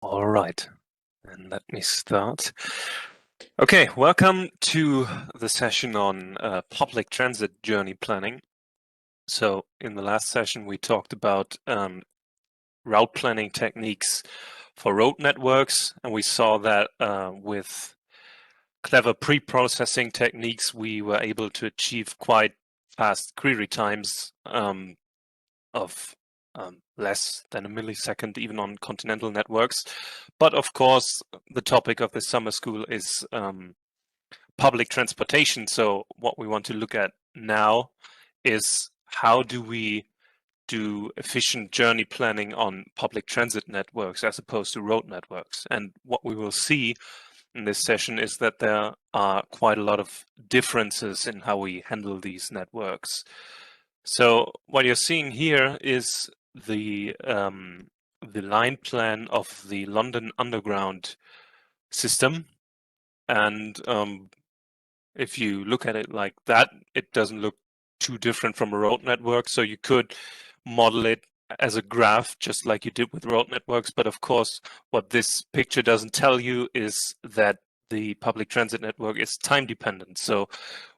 All right, and let me start. Okay, welcome to the session on public transit journey planning. So in the last session, we talked about route planning techniques for road networks, and we saw that with clever pre-processing techniques, we were able to achieve quite fast query times of less than a millisecond, even on continental networks. But of course, the topic of this summer school is public transportation. So what we want to look at now is how do we do efficient journey planning on public transit networks as opposed to road networks. And what we will see in this session is that there are quite a lot of differences in how we handle these networks. So what you're seeing here is the line plan of the London Underground system, and if you look at it like that, it doesn't look too different from a road network. So you could model it as a graph, just like you did with road networks. But of course, what this picture doesn't tell you is that the public transit network is time dependent. So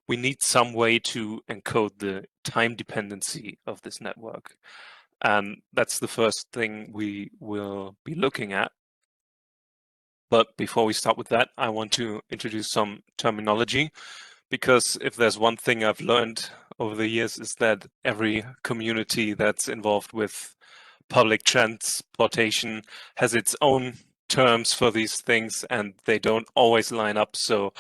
we need some way to encode the time dependency of this network. And that's the first thing we will be looking at. But before we start with that, I want to introduce some terminology, because if there's one thing I've learned over the years is that every community that's involved with public transportation has its own terms for these things, and they don't always line up. So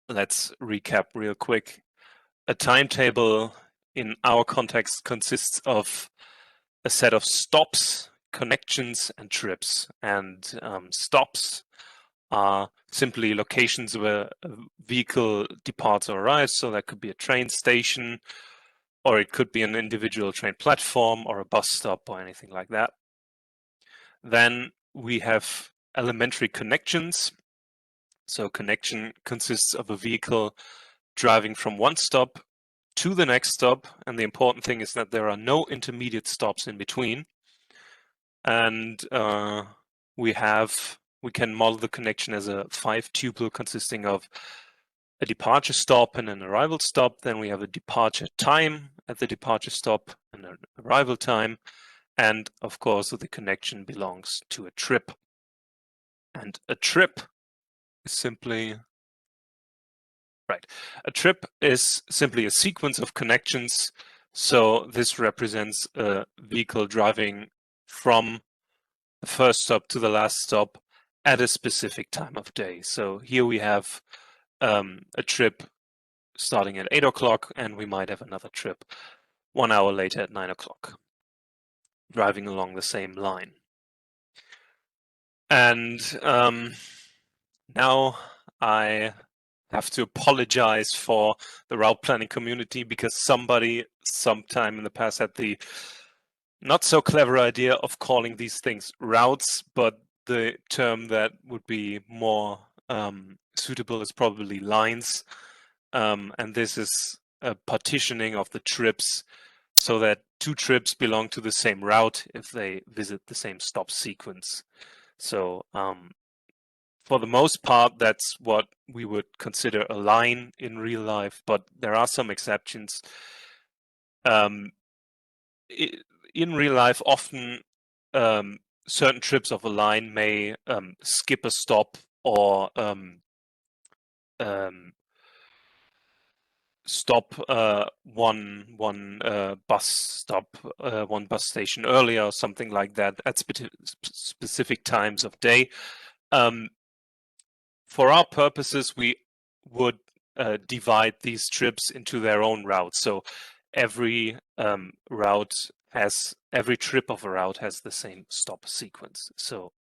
let's recap real quick. A timetable in our context consists of a set of stops, connections, and trips. And stops are simply locations where a vehicle departs or arrives. So that could be a train station, or it could be an individual train platform, or a bus stop, or anything like that. Then we have elementary connections. So connection consists of a vehicle driving from one stop to the next stop, and the important thing is that there are no intermediate stops in between. And we can model the connection as a 5-tuple consisting of a departure stop and an arrival stop. Then we have a departure time at the departure stop and an arrival time. And of course, the connection belongs to a trip. And a trip is simply A trip is simply a sequence of connections. So this represents a vehicle driving from the first stop to the last stop at a specific time of day. So here we have a trip starting at 8 o'clock, and we might have another trip 1 hour later at 9 o'clock, driving along the same line. And now I have to apologize for the route planning community, because somebody sometime in the past had the not so clever idea of calling these things routes, but the term that would be more suitable is probably lines. And this is a partitioning of the trips so that two trips belong to the same route if they visit the same stop sequence. So for the most part, that's what we would consider a line in real life, but there are some exceptions. In real life, often certain trips of a line may skip a stop, or stop one bus stop, one bus station earlier, or something like that, at specific times of day. For our purposes, we would divide these trips into their own routes. So every every trip of a route has the same stop sequence. So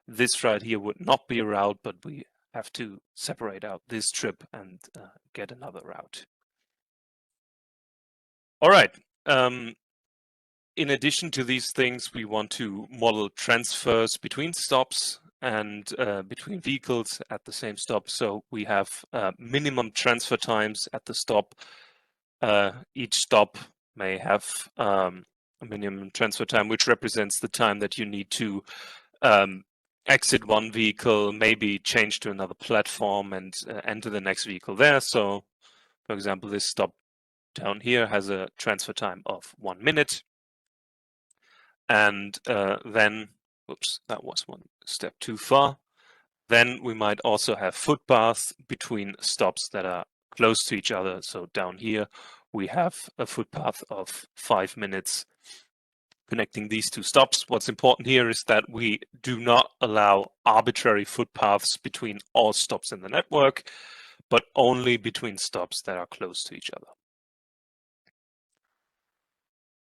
this route here would not be a route, but we have to separate out this trip and get another route. All right. In addition to these things, we want to model transfers between stops and between vehicles at the same stop. So we have minimum transfer times at the stop. Each stop may have a minimum transfer time, which represents the time that you need to exit one vehicle, maybe change to another platform and enter the next vehicle there. So, for example, this stop down here has a transfer time of 1 minute. And then, whoops, that was one step too far. Then we might also have footpaths between stops that are close to each other. So down here, we have a footpath of 5 minutes connecting these two stops. What's important here is that we do not allow arbitrary footpaths between all stops in the network, but only between stops that are close to each other.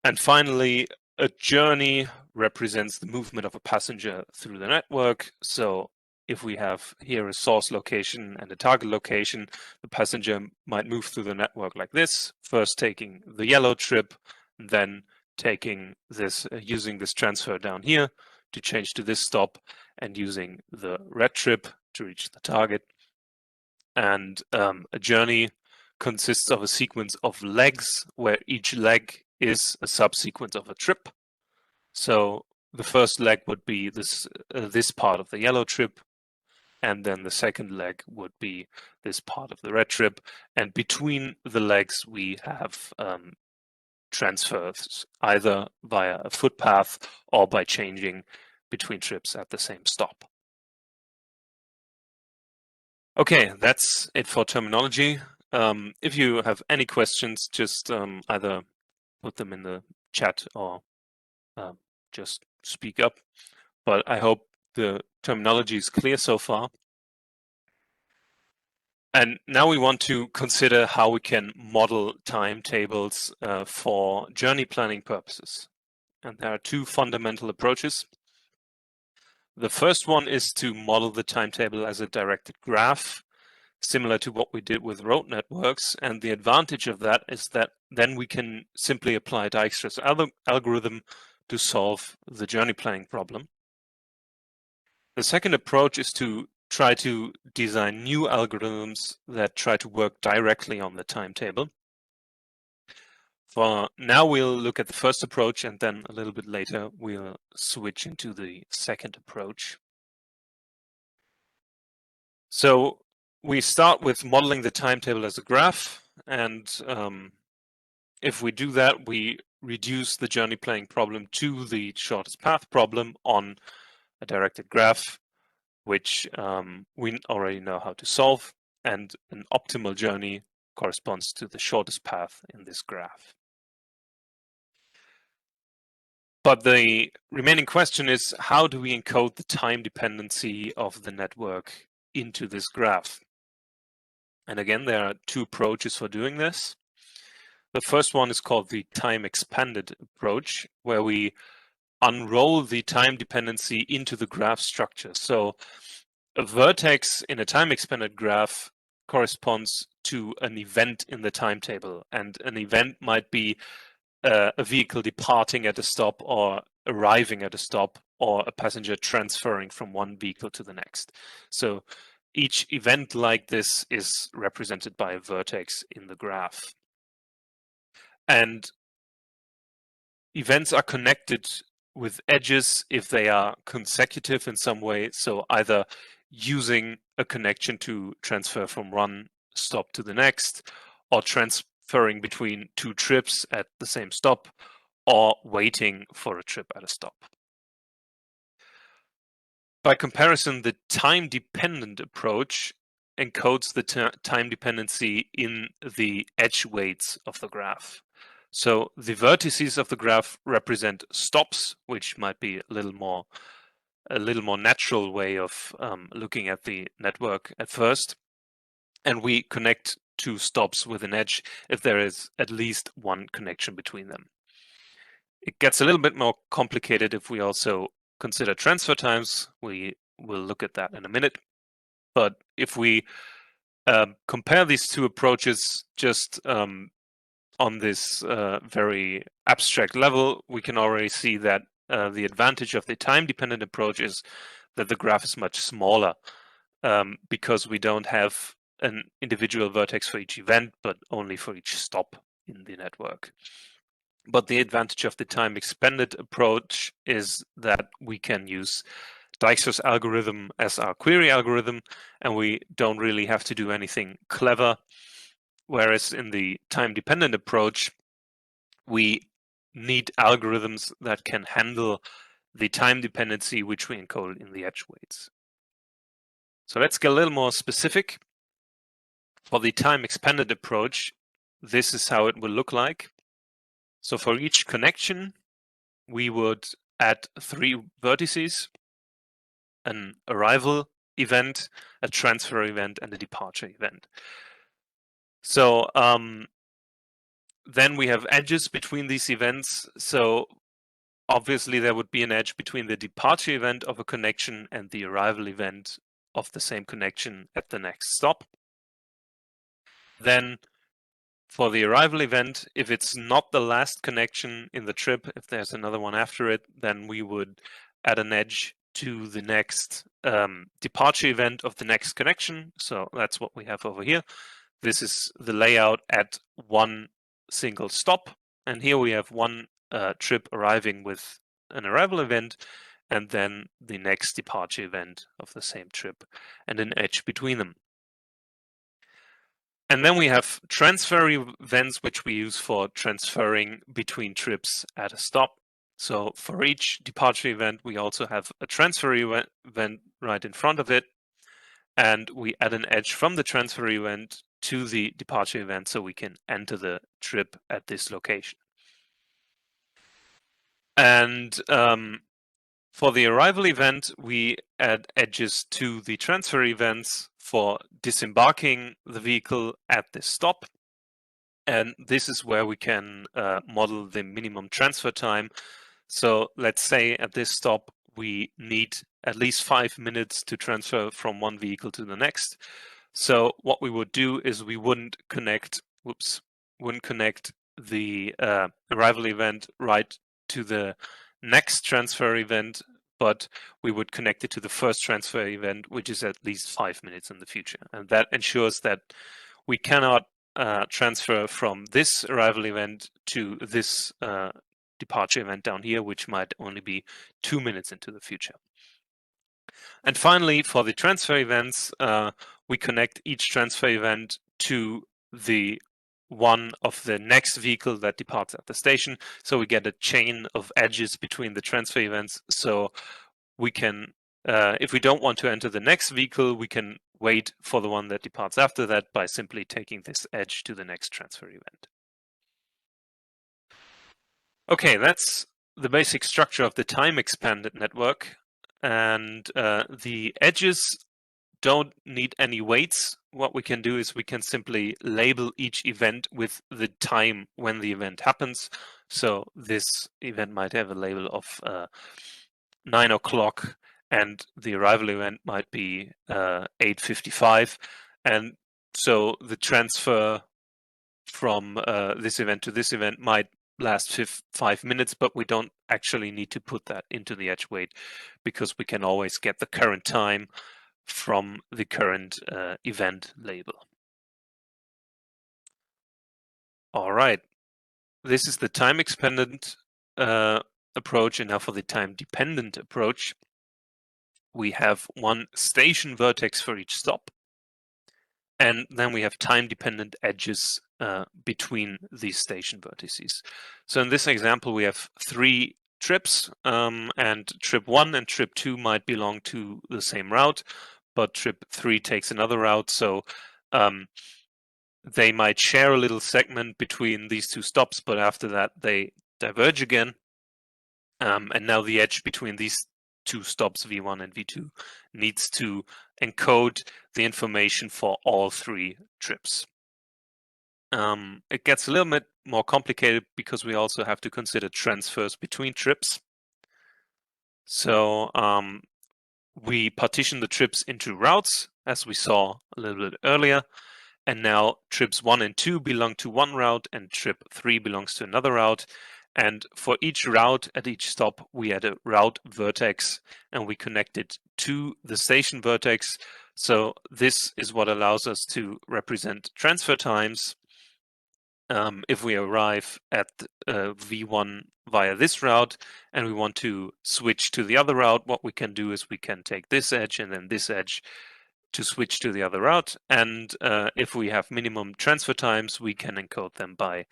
And finally, a journey represents the movement of a passenger through the network. So if we have here a source location and a target location, the passenger might move through the network like this, first taking the yellow trip, then taking this, using this transfer down here to change to this stop, and using the red trip to reach the target. And a journey consists of a sequence of legs where each leg is a subsequence of a trip. So the first leg would be this part of the yellow trip, and then the second leg would be this part of the red trip. And between the legs, we have transfers either via a footpath or by changing between trips at the same stop. Okay, that's it for terminology. If you have any questions, just either put them in the chat or just speak up. But I hope the terminology is clear so far. And now we want to consider how we can model timetables for journey planning purposes. And there are two fundamental approaches. The first one is to model the timetable as a directed graph, similar to what we did with road networks. And the advantage of that is that then we can simply apply Dijkstra's algorithm to solve the journey planning problem. The second approach is to try to design new algorithms that try to work directly on the timetable. For now, we'll look at the first approach, and then a little bit later, we'll switch into the second approach. So we start with modeling the timetable as a graph, and if we do that, we reduce the journey planning problem to the shortest path problem on a directed graph, which we already know how to solve, and an optimal journey corresponds to the shortest path in this graph. But the remaining question is, how do we encode the time dependency of the network into this graph? And again, there are two approaches for doing this. The first one is called the time expanded approach, where we unroll the time dependency into the graph structure. So a vertex in a time expanded graph corresponds to an event in the timetable, and an event might be a vehicle departing at a stop or arriving at a stop, or a passenger transferring from one vehicle to the next. So each event like this is represented by a vertex in the graph. And events are connected with edges if they are consecutive in some way. So either using a connection to transfer from one stop to the next, or transferring between two trips at the same stop, or waiting for a trip at a stop. By comparison, the time-dependent approach encodes the time dependency in the edge weights of the graph. So the vertices of the graph represent stops, which might be a little more natural way of looking at the network at first. And we connect two stops with an edge if there is at least one connection between them. It gets a little bit more complicated if we also consider transfer times. We will look at that in a minute. But if we compare these two approaches just on this very abstract level, we can already see that the advantage of the time-dependent approach is that the graph is much smaller because we don't have an individual vertex for each event, but only for each stop in the network. But the advantage of the time expanded approach is that we can use Dijkstra's algorithm as our query algorithm, and we don't really have to do anything clever. Whereas in the time-dependent approach, we need algorithms that can handle the time dependency which we encoded in the edge weights. So let's get a little more specific. For the time-expanded approach, this is how it will look like. So for each connection, we would add 3 vertices, an arrival event, a transfer event, and a departure event. So then we have edges between these events. So obviously there would be an edge between the departure event of a connection and the arrival event of the same connection at the next stop. Then for the arrival event, if it's not the last connection in the trip, if there's another one after it, then we would add an edge to the next departure event of the next connection. So that's what we have over here. This is the layout at one single stop. And here we have one trip arriving with an arrival event, and then the next departure event of the same trip, and an edge between them. And then we have transfer events, which we use for transferring between trips at a stop. So for each departure event, we also have a transfer event right in front of it. And we add an edge from the transfer event to the departure event so we can enter the trip at this location. And for the arrival event, we add edges to the transfer events for disembarking the vehicle at this stop. And this is where we can model the minimum transfer time. So let's say at this stop, we need at least 5 minutes to transfer from one vehicle to the next. So what we would do is we wouldn't connect the arrival event right to the next transfer event, but we would connect it to the first transfer event, which is at least 5 minutes in the future. And that ensures that we cannot transfer from this arrival event to this departure event down here, which might only be 2 minutes into the future. And finally, for the transfer events, we connect each transfer event to the one of the next vehicle that departs at the station. So we get a chain of edges between the transfer events. So we can, if we don't want to enter the next vehicle, we can wait for the one that departs after that by simply taking this edge to the next transfer event. Okay, that's the basic structure of the time-expanded network. And the edges don't need any weights. What we can do is we can simply label each event with the time when the event happens. So this event might have a label of 9 o'clock, and the arrival event might be 8:55. And so the transfer from this event to this event might last 5 minutes, but we don't actually need to put that into the edge weight because we can always get the current time from the current event label. All right, this is the time-expanded approach, and now for the time-dependent approach, we have one station vertex for each stop, and then we have time-dependent edges between these station vertices. So in this example, we have 3 trips, and trip 1 and trip 2 might belong to the same route, but trip 3 takes another route. So they might share a little segment between these 2 stops, but after that they diverge again. And now the edge between these 2 stops, V1 and V2, needs to encode the information for all 3 trips. It gets a little bit more complicated because we also have to consider transfers between trips. So we partition the trips into routes, as we saw a little bit earlier. And now trips 1 and 2 belong to one route, and trip 3 belongs to another route. And for each route at each stop, we add a route vertex, and we connect it to the station vertex. So this is what allows us to represent transfer times. if we arrive at V1 via this route and we want to switch to the other route, what we can do is we can take this edge and then this edge to switch to the other route. And if we have minimum transfer times, we can encode them by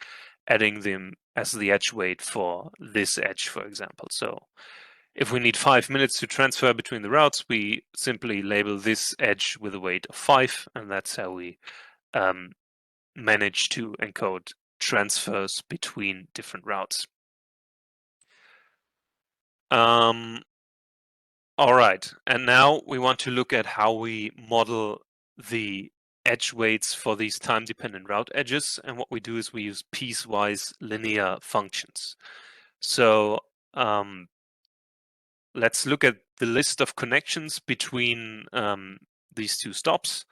adding them as the edge weight for this edge, for example. So if we need 5 minutes to transfer between the routes, we simply label this edge with a weight of 5, and that's how we manage to encode transfers between different routes. All right, and now we want to look at how we model the edge weights for these time-dependent route edges, and what we do is we use piecewise linear functions. So let's look at the list of connections between these two stops.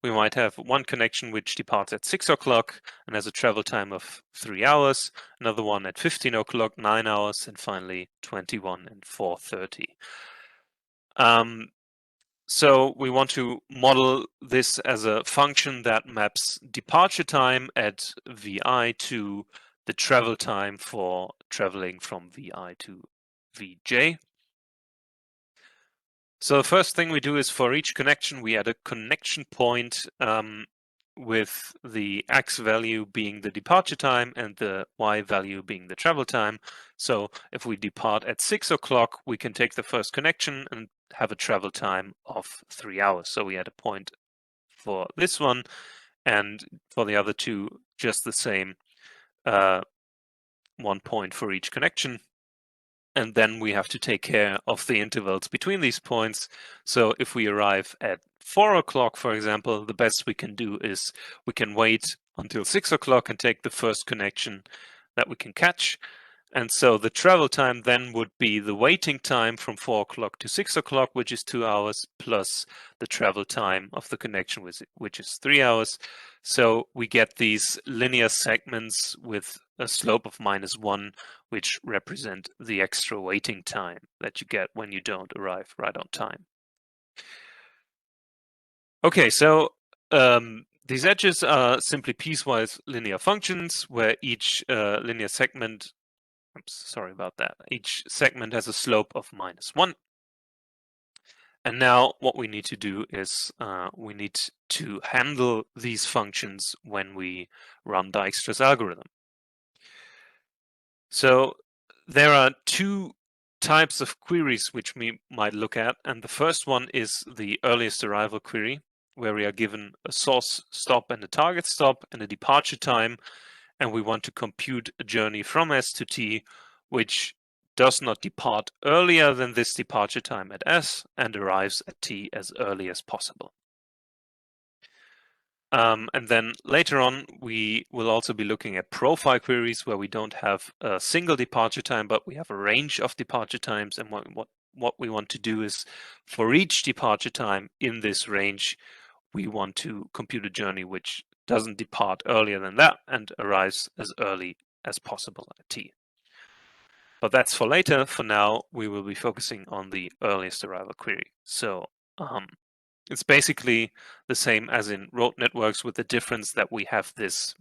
We might have one connection which departs at 6 o'clock and has a travel time of 3 hours, another one at 15 o'clock, 9 hours, and finally 21 and 4:30. So we want to model this as a function that maps departure time at VI to the travel time for traveling from VI to VJ. So the first thing we do is for each connection, we add a connection point with the X value being the departure time and the Y value being the travel time. So if we depart at 6 o'clock, we can take the first connection and have a travel time of 3 hours. So we add a point for this one, and for the other two, just the same, 1 point for each connection. And then we have to take care of the intervals between these points. So if we arrive at 4 o'clock, for example, the best we can do is we can wait until 6 o'clock and take the first connection that we can catch. And so the travel time then would be the waiting time from 4 o'clock to 6 o'clock, which is 2 hours, plus the travel time of the connection, which is 3 hours. So we get these linear segments with a slope of -1, which represent the extra waiting time that you get when you don't arrive right on time. Okay, so these edges are simply piecewise linear functions where each linear segment, I'm sorry about that, each segment has a slope of -1. And now what we need to do is we need to handle these functions when we run Dijkstra's algorithm. So there are two types of queries which we might look at, and the first one is the earliest arrival query, where we are given a source stop and a target stop and a departure time, and we want to compute a journey from S to T which does not depart earlier than this departure time at S and arrives at T as early as possible. And then later on, we will also be looking at profile queries where we don't have a single departure time, but we have a range of departure times. And what we want to do is for each departure time in this range, we want to compute a journey which doesn't depart earlier than that and arrives as early as possible at T. But that's for later. For now, we will be focusing on the earliest arrival query. So it's basically the same as in road networks, with the difference that we have this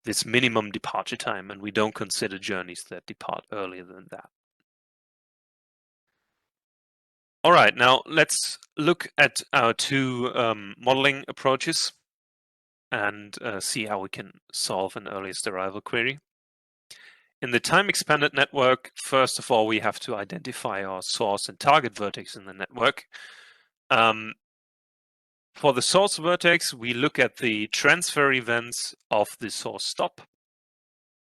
this minimum departure time, and we don't consider journeys that depart earlier than that. All right, now let's look at our two modeling approaches and see how we can solve an earliest arrival query. In the time-expanded network, first of all, we have to identify our source and target vertex in the network. For the source vertex, we look at the transfer events of the source stop,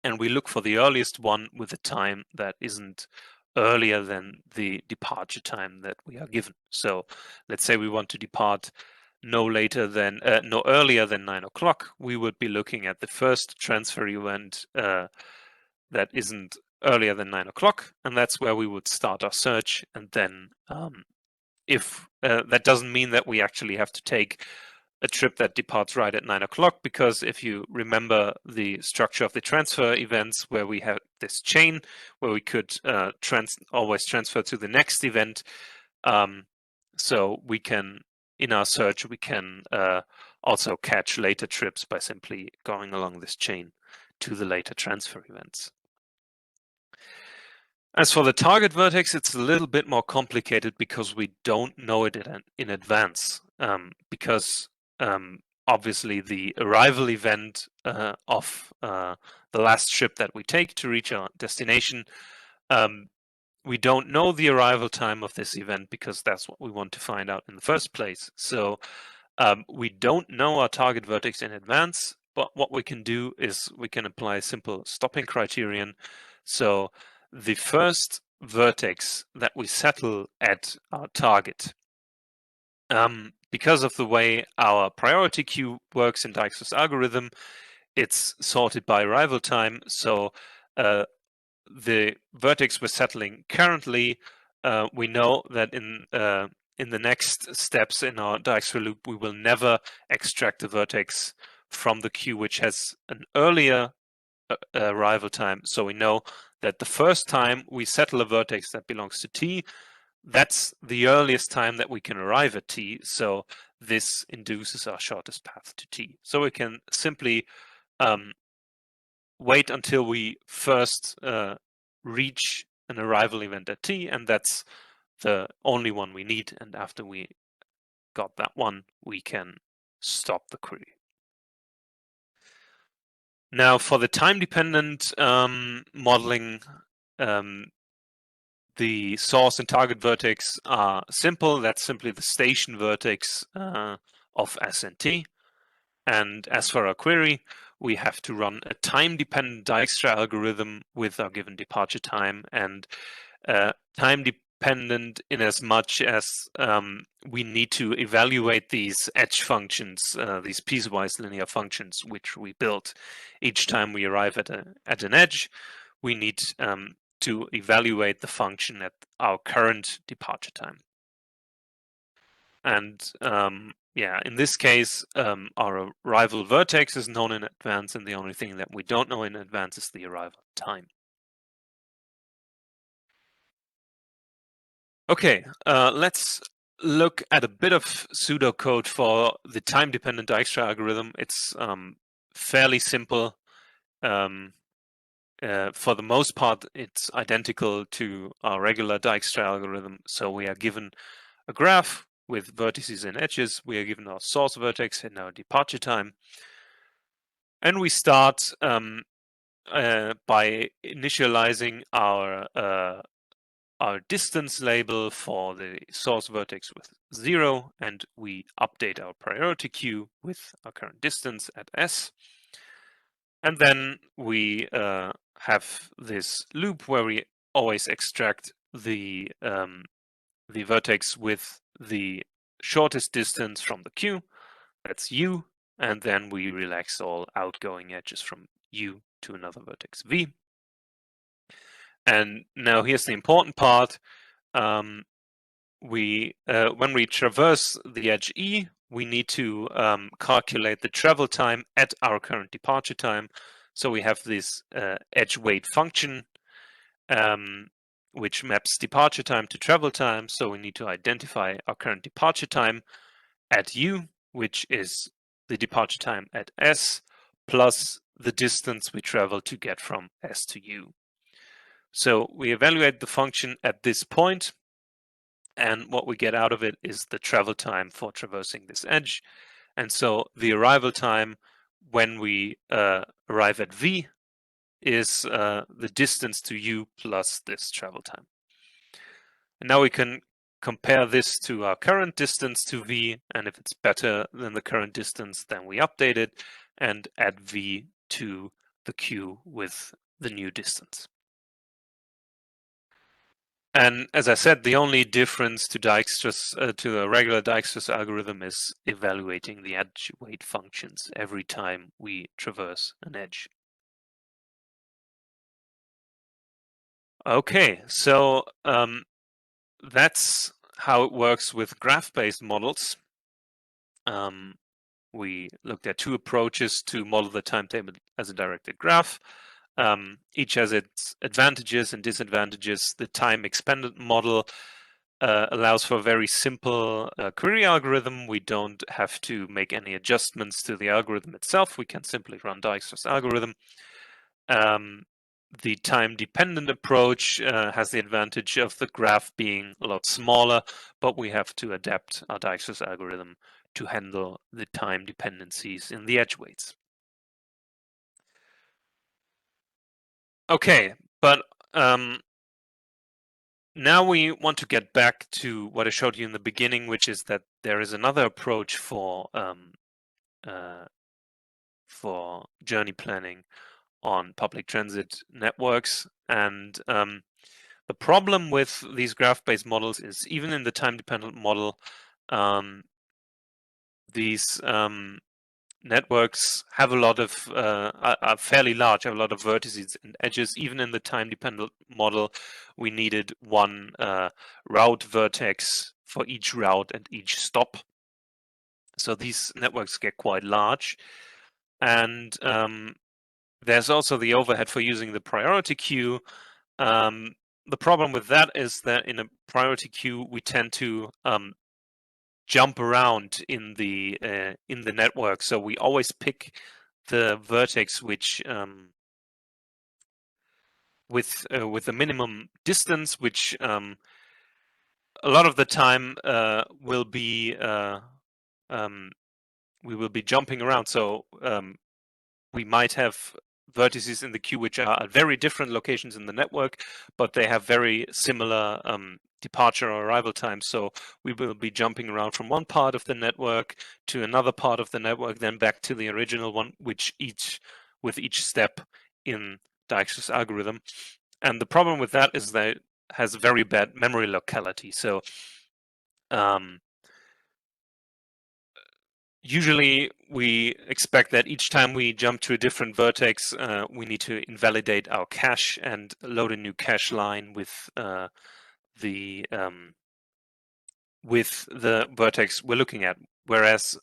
and we look for the earliest one with a time that isn't earlier than the departure time that we are given. So let's say we want to depart no earlier than 9 o'clock. We would be looking at the first transfer event that isn't earlier than 9 o'clock, and that's where we would start our search. And then if that doesn't mean that we actually have to take a trip that departs right at 9 o'clock, because if you remember the structure of the transfer events, where we have this chain where we could always transfer to the next event, so we can, in our search, we can also catch later trips by simply going along this chain to the later transfer events. As for the target vertex, it's a little bit more complicated because we don't know it in advance. Because obviously the arrival event of the last trip that we take to reach our destination, we don't know the arrival time of this event because that's what we want to find out in the first place. So we don't know our target vertex in advance, but what we can do is we can apply a simple stopping criterion. So the first vertex that we settle at our target, because of the way our priority queue works in Dijkstra's algorithm, it's sorted by arrival time. So the vertex we're settling currently, we know that in the next steps in our Dijkstra loop, we will never extract the vertex from the queue which has an earlier arrival time. So we know that the first time we settle a vertex that belongs to T, that's the earliest time that we can arrive at T. So this induces our shortest path to T. So we can simply wait until we first reach an arrival event at T, and that's the only one we need. And after we got that one, we can stop the query. Now, for the time-dependent modeling, the source and target vertex are simple. That's simply the station vertex of S and T. And as for our query, we have to run a time-dependent Dijkstra algorithm with our given departure time, and time-dependent in as much as we need to evaluate these edge functions, these piecewise linear functions, which we build. Each time we arrive at an edge, we need to evaluate the function at our current departure time. And yeah, in this case, our arrival vertex is known in advance, and the only thing that we don't know in advance is the arrival time. Okay, let's look at a bit of pseudocode for the time-dependent Dijkstra algorithm. It's fairly simple. For the most part, it's identical to our regular Dijkstra algorithm. So we are given a graph with vertices and edges. We are given our source vertex and our departure time. And we start by initializing our distance label for the source vertex with 0, and we update our priority queue with our current distance at S. And then we have this loop where we always extract the vertex with the shortest distance from the queue, that's U, and then we relax all outgoing edges from U to another vertex V. And now here's the important part. When we traverse the edge E, we need to calculate the travel time at our current departure time. So we have this edge weight function, which maps departure time to travel time. So we need to identify our current departure time at U, which is the departure time at S, plus the distance we travel to get from S to U. So we evaluate the function at this point, and what we get out of it is the travel time for traversing this edge. And so the arrival time when we arrive at V is the distance to U plus this travel time. And now we can compare this to our current distance to V, and if it's better than the current distance, then we update it and add V to the queue with the new distance. And as I said, the only difference to Dijkstra's to a regular Dijkstra's algorithm is evaluating the edge weight functions every time we traverse an edge. Okay, so that's how it works with graph-based models. We looked at two approaches to model the timetable as a directed graph. Each has its advantages and disadvantages. The time expanded model allows for a very simple query algorithm. We don't have to make any adjustments to the algorithm itself. We can simply run Dijkstra's algorithm. The time-dependent approach has the advantage of the graph being a lot smaller, but we have to adapt our Dijkstra's algorithm to handle the time dependencies in the edge weights. Okay, but now we want to get back to what I showed you in the beginning, which is that there is another approach for journey planning on public transit networks. And the problem with these graph-based models is, even in the time-dependent model, these networks have a lot of are fairly large, have a lot of vertices and edges. Even in the time-dependent model, we needed one route vertex for each route and each stop. So these networks get quite large, and there's also the overhead for using the priority queue. The problem with that is that in a priority queue, we tend to jump around in the network. So we always pick the vertex which with the minimum distance, which a lot of the time will be we will be jumping around. So we might have vertices in the queue which are at very different locations in the network, but they have very similar departure or arrival times. So we will be jumping around from one part of the network to another part of the network, then back to the original one, with each step in Dijkstra's algorithm. And the problem with that is that it has very bad memory locality. So usually we expect that each time we jump to a different vertex, we need to invalidate our cache and load a new cache line with the vertex we're looking at. Whereas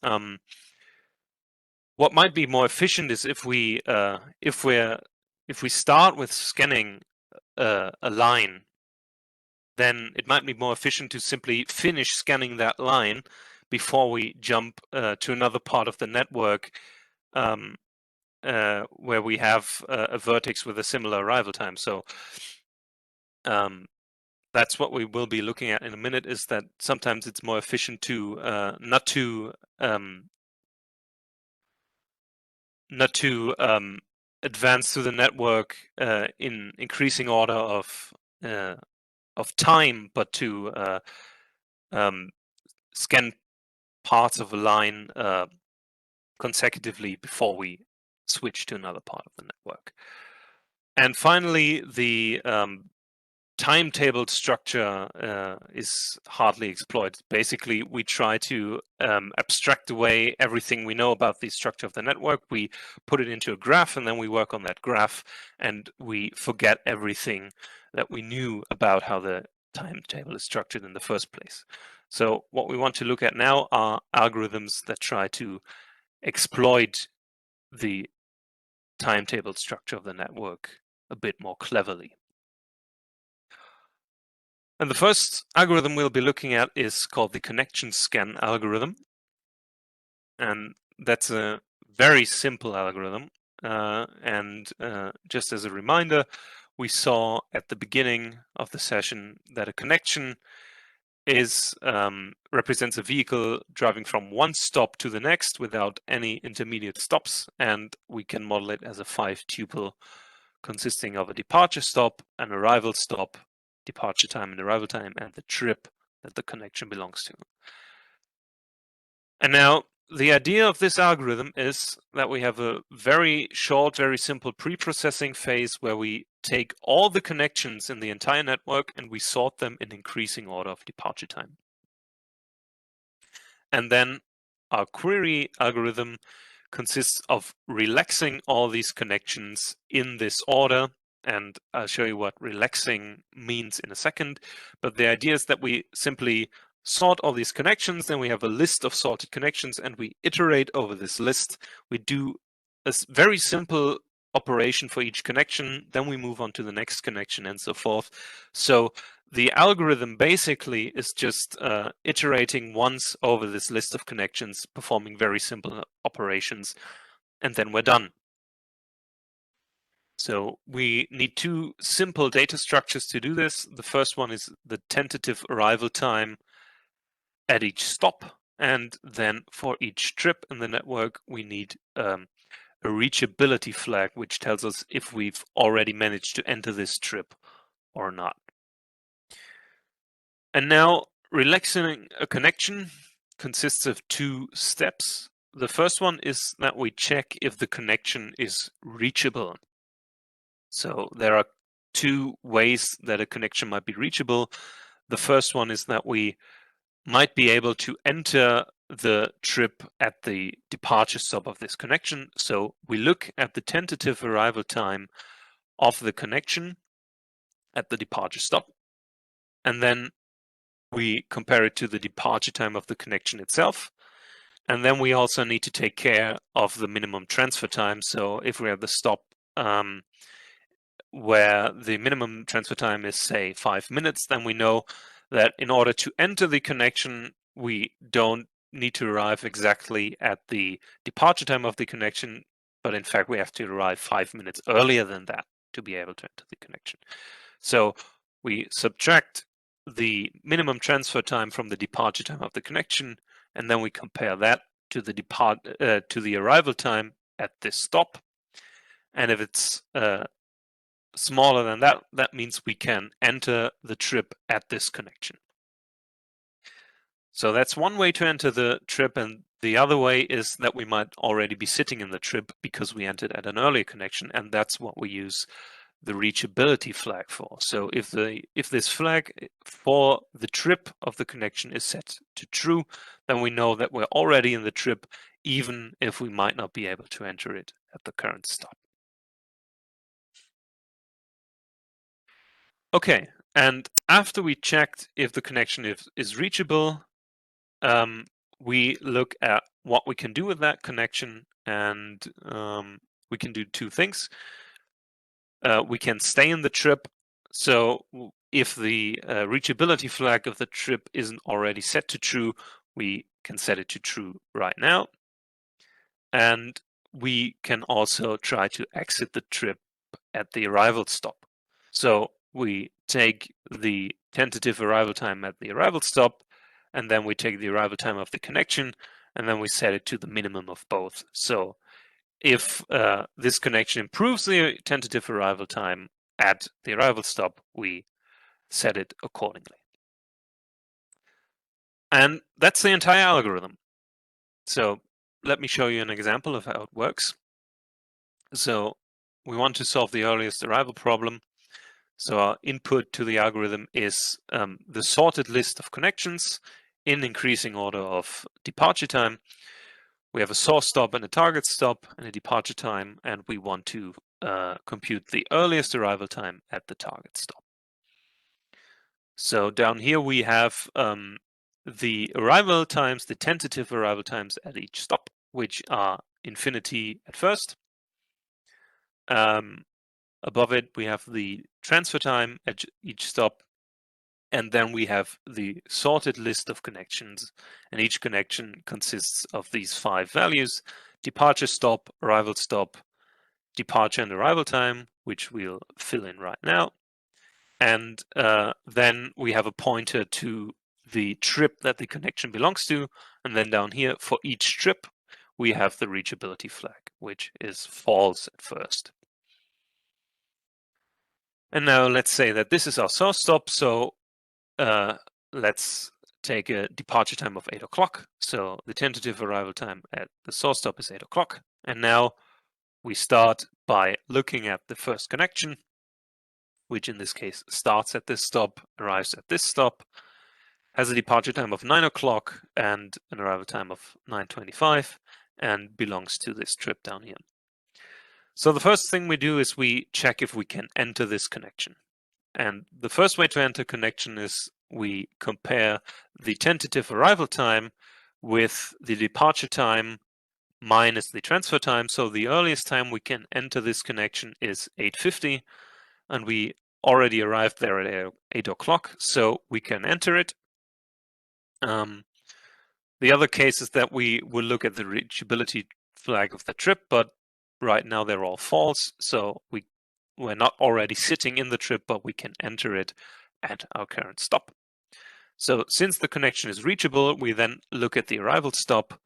what might be more efficient is if we start with scanning a line, then it might be more efficient to simply finish scanning that line before we jump to another part of the network where we have a vertex with a similar arrival time. So that's what we will be looking at in a minute, is that sometimes it's more efficient to not to advance through the network in increasing order of time, but to scan parts of a line consecutively before we switch to another part of the network. And finally, the timetable structure is hardly exploited. Basically, we try to abstract away everything we know about the structure of the network. We put it into a graph, and then we work on that graph, and we forget everything that we knew about how the timetable is structured in the first place. So what we want to look at now are algorithms that try to exploit the timetable structure of the network a bit more cleverly. And the first algorithm we'll be looking at is called the connection scan algorithm. And that's a very simple algorithm. Just as a reminder, we saw at the beginning of the session that a connection represents a vehicle driving from one stop to the next without any intermediate stops, and we can model it as a 5-tuple consisting of a departure stop, an arrival stop, departure time and arrival time, and the trip that the connection belongs to. And now the idea of this algorithm is that we have a very short, very simple pre-processing phase where we take all the connections in the entire network and we sort them in increasing order of departure time. And then our query algorithm consists of relaxing all these connections in this order. And I'll show you what relaxing means in a second. But the idea is that we simply sort all these connections, then we have a list of sorted connections, and we iterate over this list. We do a very simple operation for each connection, then we move on to the next connection and so forth. So the algorithm basically is just iterating once over this list of connections, performing very simple operations, and then we're done. So we need two simple data structures to do this. The first one is the tentative arrival time at each stop. And then for each trip in the network, we need a reachability flag, which tells us if we've already managed to enter this trip or not. And now relaxing a connection consists of two steps. The first one is that we check if the connection is reachable. So there are two ways that a connection might be reachable. The first one is that we might be able to enter the trip at the departure stop of this connection. So we look at the tentative arrival time of the connection at the departure stop, and then we compare it to the departure time of the connection itself. And then we also need to take care of the minimum transfer time. So if we're at the stop where the minimum transfer time is, say, 5 minutes, then we know that in order to enter the connection, we don't need to arrive exactly at the departure time of the connection, but in fact, we have to arrive 5 minutes earlier than that to be able to enter the connection. So we subtract the minimum transfer time from the departure time of the connection, and then we compare that to the arrival time at this stop. And if it's smaller than that, that means we can enter the trip at this connection. So that's one way to enter the trip, and the other way is that we might already be sitting in the trip because we entered at an earlier connection, and that's what we use the reachability flag for. So if this flag for the trip of the connection is set to true, then we know that we're already in the trip, even if we might not be able to enter it at the current stop. Okay, and after we checked if the connection is reachable, we look at what we can do with that connection, and we can do two things. We can stay in the trip. So if the reachability flag of the trip isn't already set to true, we can set it to true right now. And we can also try to exit the trip at the arrival stop. So we take the tentative arrival time at the arrival stop, and then we take the arrival time of the connection, and then we set it to the minimum of both. So if this connection improves the tentative arrival time at the arrival stop, we set it accordingly. And that's the entire algorithm. So let me show you an example of how it works. So we want to solve the earliest arrival problem. So our input to the algorithm is the sorted list of connections in increasing order of departure time. We have a source stop and a target stop and a departure time, and we want to compute the earliest arrival time at the target stop. So down here we have the arrival times, the tentative arrival times at each stop, which are infinity at first. Above it, we have the transfer time at each stop, and then we have the sorted list of connections, and each connection consists of these 5 values: departure stop, arrival stop, departure and arrival time, which we'll fill in right now. And then we have a pointer to the trip that the connection belongs to. And then down here, for each trip, we have the reachability flag, which is false at first. And now let's say that this is our source stop. So let's take a departure time of 8 o'clock. So the tentative arrival time at the source stop is 8 o'clock. And now we start by looking at the first connection, which in this case starts at this stop, arrives at this stop, has a departure time of 9 o'clock and an arrival time of 9:25, and belongs to this trip down here. So the first thing we do is we check if we can enter this connection. And the first way to enter connection is we compare the tentative arrival time with the departure time minus the transfer time. So the earliest time we can enter this connection is 8:50, and we already arrived there at 8 o'clock, so we can enter it. The other case is that we will look at the reachability flag of the trip, but right now they're all false, so we're not already sitting in the trip, but we can enter it at our current stop. So since the connection is reachable, we then look at the arrival stop,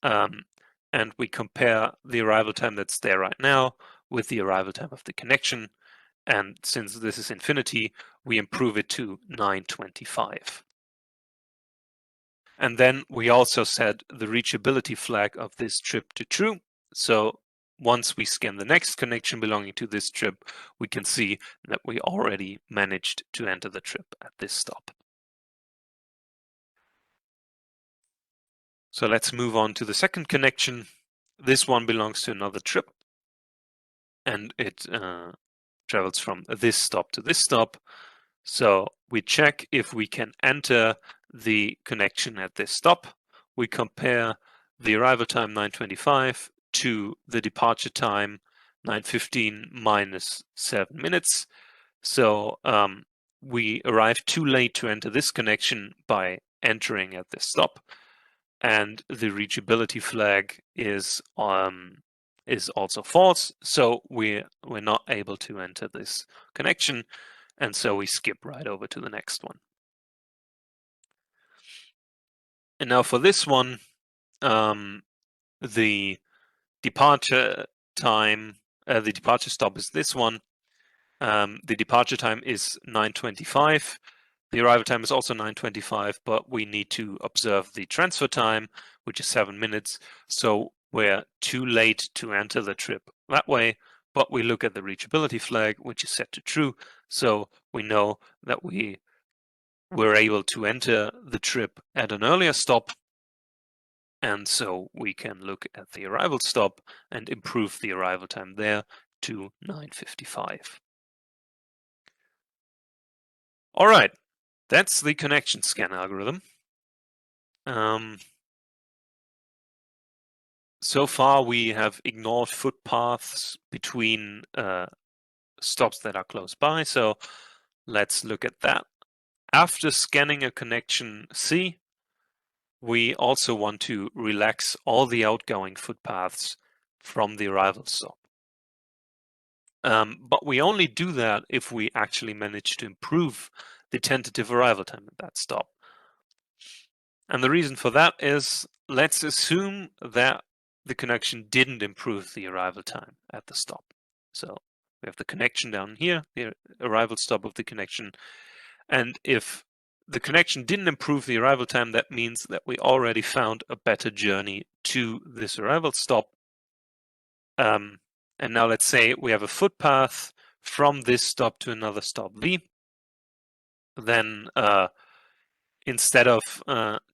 and we compare the arrival time that's there right now with the arrival time of the connection. And since this is infinity, we improve it to 9:25. And then we also set the reachability flag of this trip to true. So once we scan the next connection belonging to this trip, we can see that we already managed to enter the trip at this stop. So let's move on to the second connection. This one belongs to another trip, and it travels from this stop to this stop. So we check if we can enter the connection at this stop. We compare the arrival time 9:25 to the departure time 9:15 minus 7 minutes. So we arrive too late to enter this connection by entering at this stop, and the reachability flag is also false. So we're not able to enter this connection. And so we skip right over to the next one. And now for this one, the departure time, the departure stop is this one. The departure time is 9:25. The arrival time is also 9:25, but we need to observe the transfer time, which is 7 minutes. So we're too late to enter the trip that way, but we look at the reachability flag, which is set to true. So we know that we were able to enter the trip at an earlier stop. And so we can look at the arrival stop and improve the arrival time there to 9:55. All right, that's the connection scan algorithm. So far, we have ignored footpaths between stops that are close by. So let's look at that. After scanning a connection C, we also want to relax all the outgoing footpaths from the arrival stop. But we only do that if we actually manage to improve the tentative arrival time at that stop. And the reason for that is, let's assume that the connection didn't improve the arrival time at the stop. So we have the connection down here, the arrival stop of the connection. And if the connection didn't improve the arrival time, that means that we already found a better journey to this arrival stop. And now let's say we have a footpath from this stop to another stop V. Then instead of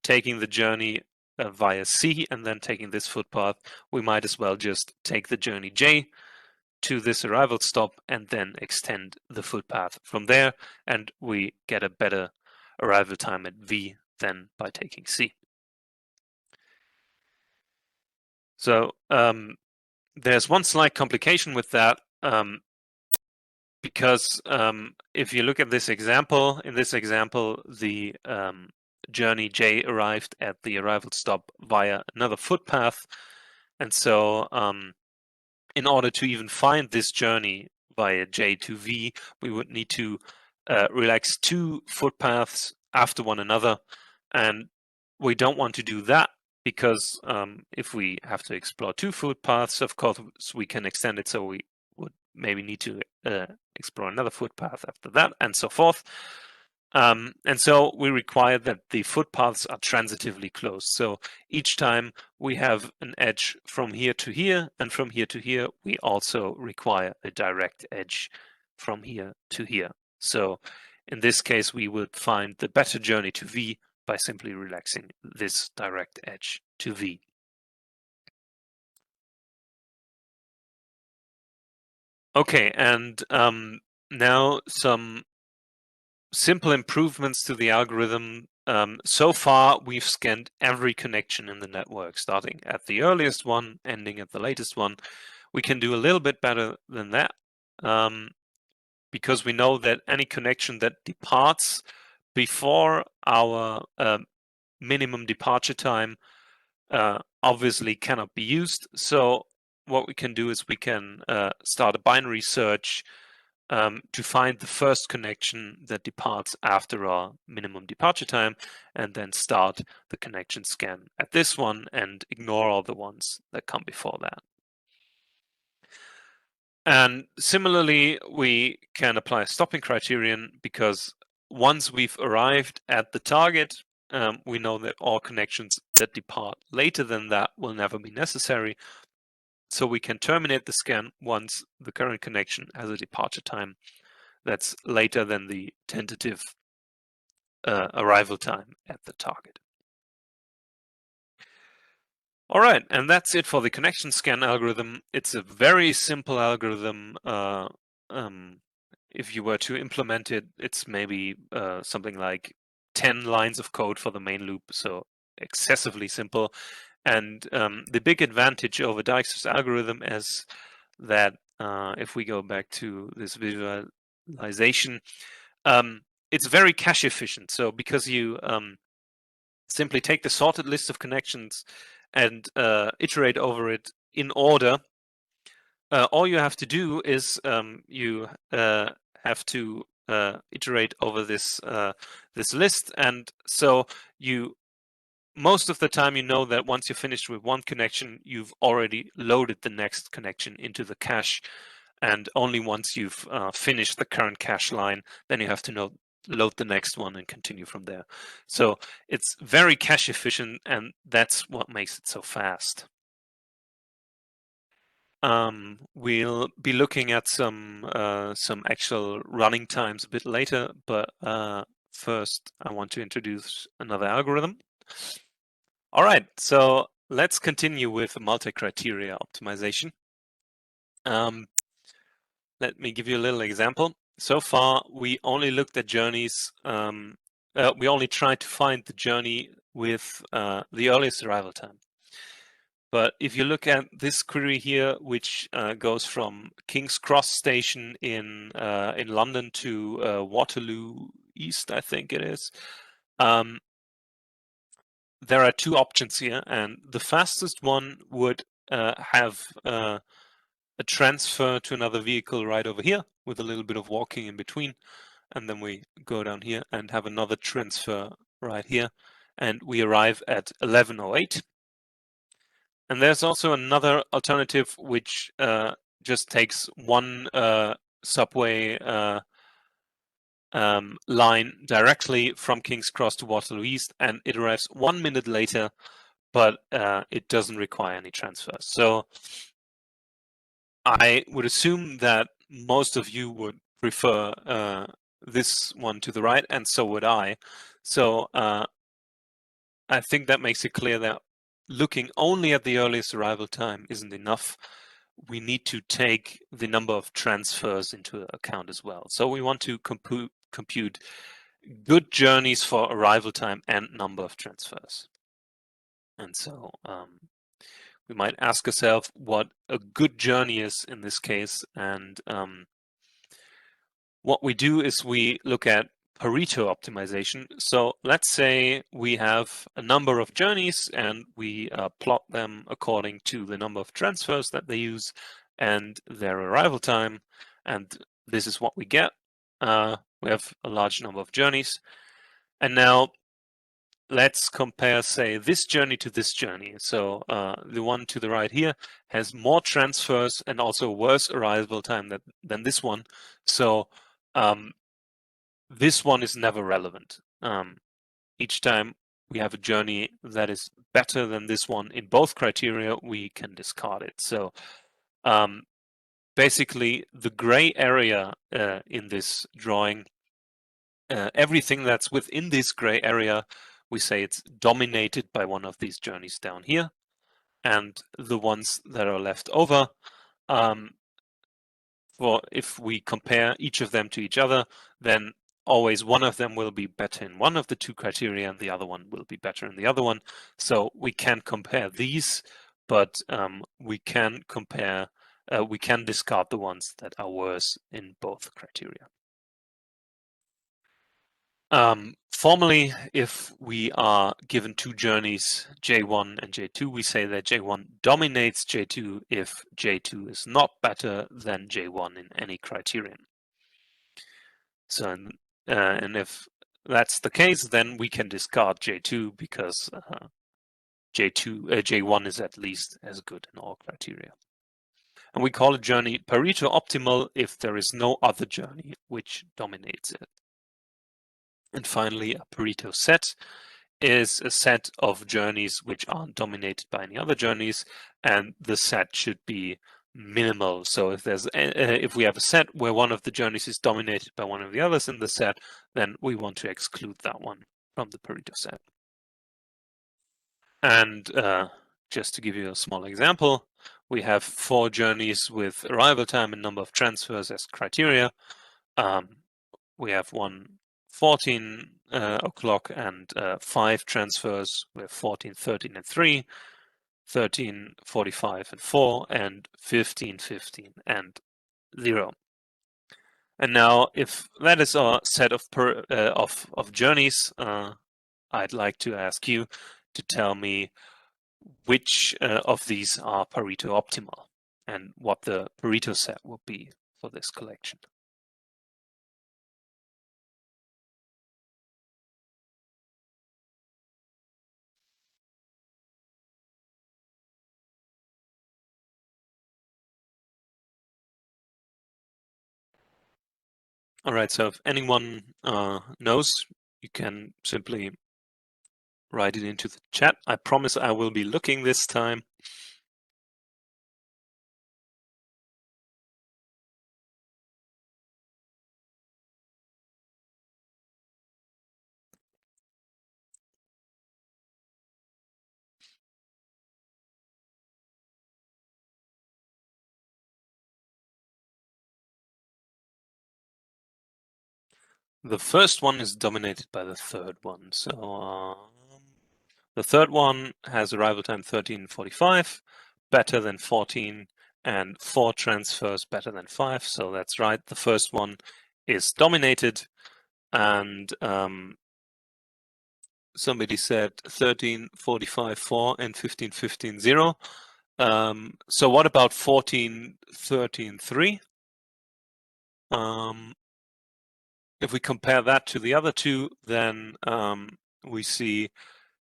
taking the journey via C and then taking this footpath, we might as well just take the journey J to this arrival stop and then extend the footpath from there, and we get a better arrival time at V than by taking C. So there's one slight complication with that, because if you look at this example, in this example, the journey J arrived at the arrival stop via another footpath. And so in order to even find this journey via J to V, we would need to relax two footpaths after one another. And we don't want to do that, because if we have to explore two footpaths, of course, we can extend it. So we would maybe need to explore another footpath after that, and so forth. And so we require that the footpaths are transitively closed. So each time we have an edge from here to here, and from here to here, we also require a direct edge from here to here. So in this case, we would find the better journey to V by simply relaxing this direct edge to V. Okay, and now some simple improvements to the algorithm so far we've scanned every connection in the network, starting at the earliest one, ending at the latest one. We can do a little bit better than that, because we know that any connection that departs before our minimum departure time obviously cannot be used. So what we can do is we can start a binary search to find the first connection that departs after our minimum departure time, and then start the connection scan at this one and ignore all the ones that come before that. And similarly, we can apply a stopping criterion, because once we've arrived at the target, we know that all connections that depart later than that will never be necessary. So we can terminate the scan once the current connection has a departure time that's later than the tentative arrival time at the target. All right, and that's it for the connection scan algorithm. It's a very simple algorithm. If you were to implement it, it's maybe something like 10 lines of code for the main loop, so excessively simple. And the big advantage over Dijkstra's algorithm is that if we go back to this visualization, it's very cache efficient. So because you simply take the sorted list of connections and iterate over it in order, all you have to do is you have to iterate over this this list, and so you most of the time you know that once you're finished with one connection, you've already loaded the next connection into the cache, and only once you've finished the current cache line, then you have to load the next one and continue from there. So it's very cache efficient, and that's what makes it so fast. We'll be looking at some actual running times a bit later, but first I want to introduce another algorithm. All right, so let's continue with multi-criteria optimization. Let me give you a little example. So far, we only looked at journeys. We only tried to find the journey with the earliest arrival time. But if you look at this query here, which goes from King's Cross station in London to Waterloo East, I think it is, there are two options here, and the fastest one would have a transfer to another vehicle right over here with a little bit of walking in between, and then we go down here and have another transfer right here, and we arrive at 11:08. And there's also another alternative which just takes one subway line directly from King's Cross to Waterloo East, and it arrives 1 minute later, but it doesn't require any transfers. So I would assume that most of you would prefer this one to the right, and so would I. So I think that makes it clear that looking only at the earliest arrival time isn't enough. We need to take the number of transfers into account as well. So we want to compute good journeys for arrival time and number of transfers. And so we might ask ourselves what a good journey is in this case. And what we do is we look at Pareto optimization. So let's say we have a number of journeys and we plot them according to the number of transfers that they use and their arrival time. And this is what we get. We have a large number of journeys. And now let's compare, say, this journey to this journey. So the one to the right here has more transfers and also worse arrival time than this one. So this one is never relevant. Each time we have a journey that is better than this one in both criteria, we can discard it. So basically, the gray area in this drawing, everything that's within this gray area, we say it's dominated by one of these journeys down here. And the ones that are left over, if we compare each of them to each other, then always one of them will be better in one of the two criteria and the other one will be better in the other one. So we can compare these, but we can discard the ones that are worse in both criteria. Formally, if we are given two journeys, J1 and J2, we say that J1 dominates J2 if J2 is not better than J1 in any criterion. So, and if that's the case, then we can discard J2 because J1 is at least as good in all criteria. And we call a journey Pareto optimal if there is no other journey which dominates it. And finally, a Pareto set is a set of journeys which aren't dominated by any other journeys, and the set should be minimal. So if we have a set where one of the journeys is dominated by one of the others in the set, then we want to exclude that one from the Pareto set. And just to give you a small example, we have 4 journeys with arrival time and number of transfers as criteria. We have 14 o'clock and 5 transfers with 14, 13, and 3, 13, 45, and 4, and 15, 15, and 0. And now, if that is our set of journeys, I'd like to ask you to tell me which of these are Pareto optimal and what the Pareto set will be for this collection. All right, so if anyone knows, you can simply write it into the chat. I promise I will be looking this time. The first one is dominated by the third one. So the third one has arrival time 13:45, better than 14, and 4 transfers better than 5. So that's right. The first one is dominated. And somebody said 13:45 4 and 15:15 0. So what about 14:13 3? If we compare that to the other two, then we see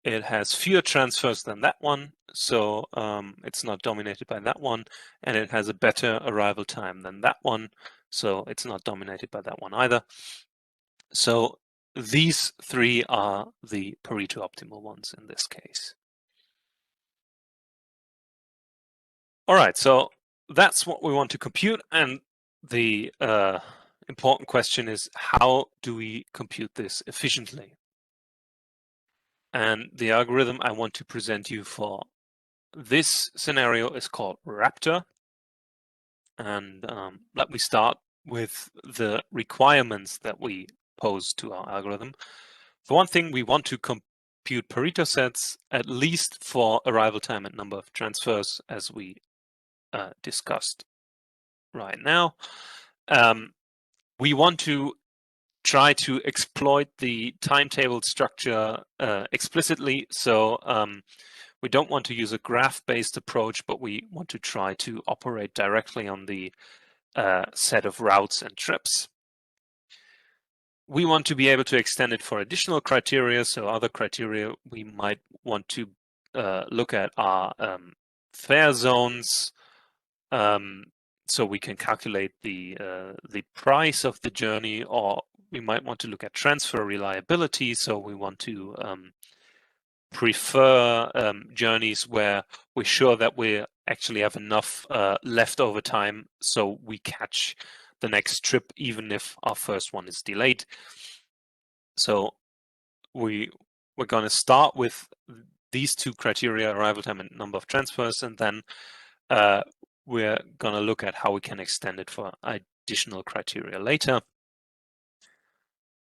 it has fewer transfers than that one, so it's not dominated by that one, and it has a better arrival time than that one, so it's not dominated by that one either. So these 3 are the Pareto optimal ones in this case. All right, so that's what we want to compute, and the important question is, how do we compute this efficiently? And the algorithm I want to present you for this scenario is called Raptor. And let me start with the requirements that we pose to our algorithm. For one thing, we want to compute Pareto sets at least for arrival time and number of transfers, as we discussed right now. We want to try to exploit the timetable structure explicitly. So we don't want to use a graph-based approach, but we want to try to operate directly on the set of routes and trips. We want to be able to extend it for additional criteria. So other criteria we might want to look at are fare zones. So we can calculate the price of the journey, or we might want to look at transfer reliability. So we want to prefer journeys where we're sure that we actually have enough leftover time so we catch the next trip even if our first one is delayed. So we're going to start with these 2 criteria, arrival time and number of transfers, and then we're going to look at how we can extend it for additional criteria later.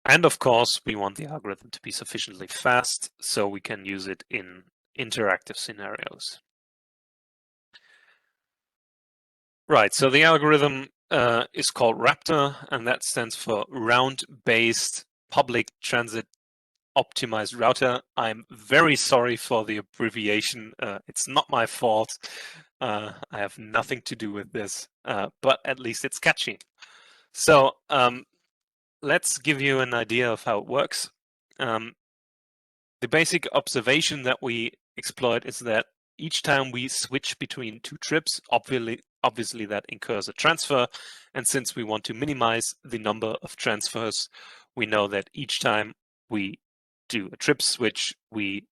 And of course, we want the algorithm to be sufficiently fast so we can use it in interactive scenarios. Right, so the algorithm is called Raptor, and that stands for Round-Based Public Transit Optimized Router. I'm very sorry for the abbreviation. It's not my fault. I have nothing to do with this, but at least it's catchy. So let's give you an idea of how it works. The basic observation that we exploit is that each time we switch between two trips, obviously that incurs a transfer. And since we want to minimize the number of transfers, we know that each time we do a trip switch, we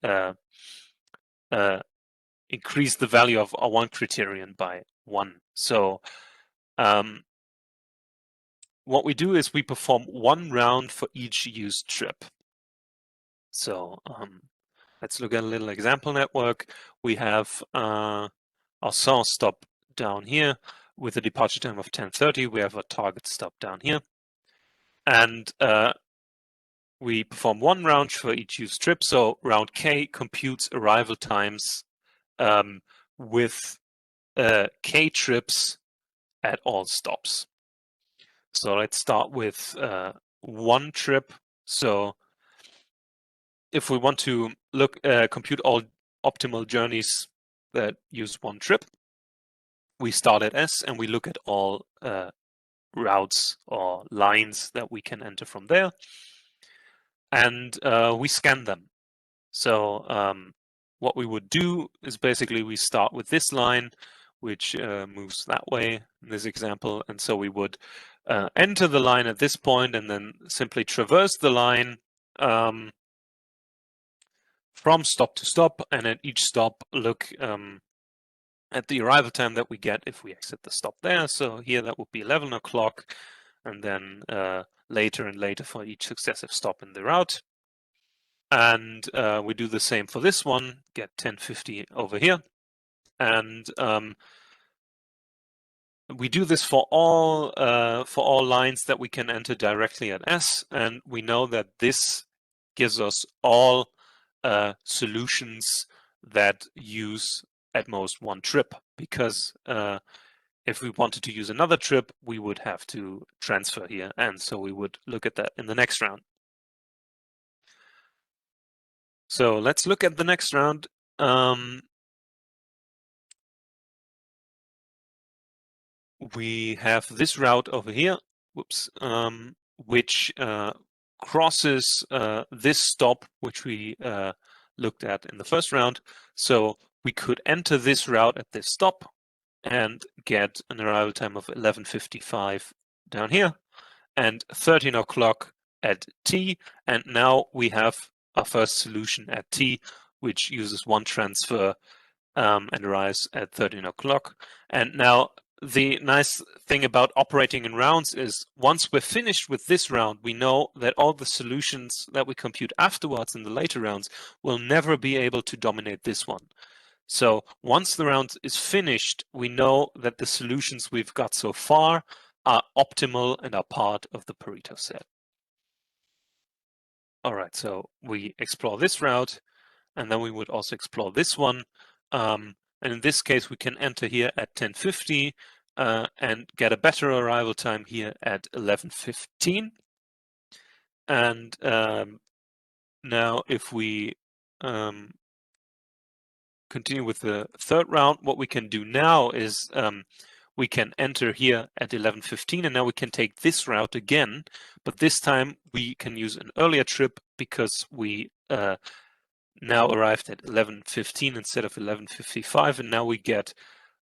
increase the value of our one criterion by 1. So what we do is we perform one round for each used trip. So let's look at a little example network. We have our source stop down here with a departure time of 10:30. We have a target stop down here. And we perform one round for each used trip. So round K computes arrival times with K trips at all stops. So let's start with one trip. So if we want to compute all optimal journeys that use one trip, we start at S and we look at all routes or lines that we can enter from there, and we scan them. So what we would do is basically we start with this line, which moves that way in this example, and so we would enter the line at this point and then simply traverse the line from stop to stop, and at each stop look at the arrival time that we get if we exit the stop there. So here that would be 11 o'clock, and then later and later for each successive stop in the route. And we do the same for this one, get 10:50 over here. And we do this for all lines that we can enter directly at S, and we know that this gives us all solutions that use at most one trip, because if we wanted to use another trip, we would have to transfer here, and so we would look at that in the next round. So let's look at the next round. We have this route over here, whoops, which crosses this stop, which we looked at in the first round. So we could enter this route at this stop and get an arrival time of 11:55 down here and 13 o'clock at T. And now we have our first solution at T, which uses one transfer and arrives at 13 o'clock. And now the nice thing about operating in rounds is once we're finished with this round, we know that all the solutions that we compute afterwards in the later rounds will never be able to dominate this one. So once the round is finished, we know that the solutions we've got so far are optimal and are part of the Pareto set. All right, so we explore this route, and then we would also explore this one. And in this case, we can enter here at 10:50 and get a better arrival time here at 11:15. And now if we continue with the third round, what we can do now is we can enter here at 11:15, and now we can take this route again, but this time we can use an earlier trip because we now arrived at 11:15 instead of 11:55, and now we get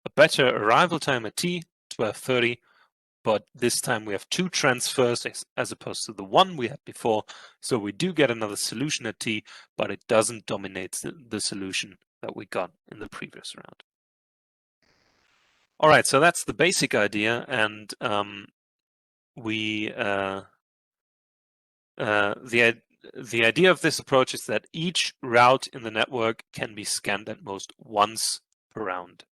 a better arrival time at T, 12:30, but this time we have two transfers as opposed to the one we had before. So we do get another solution at T, but it doesn't dominate the solution that we got in the previous round. All right, so that's the basic idea, and the idea of this approach is that each route in the network can be scanned at most once per round.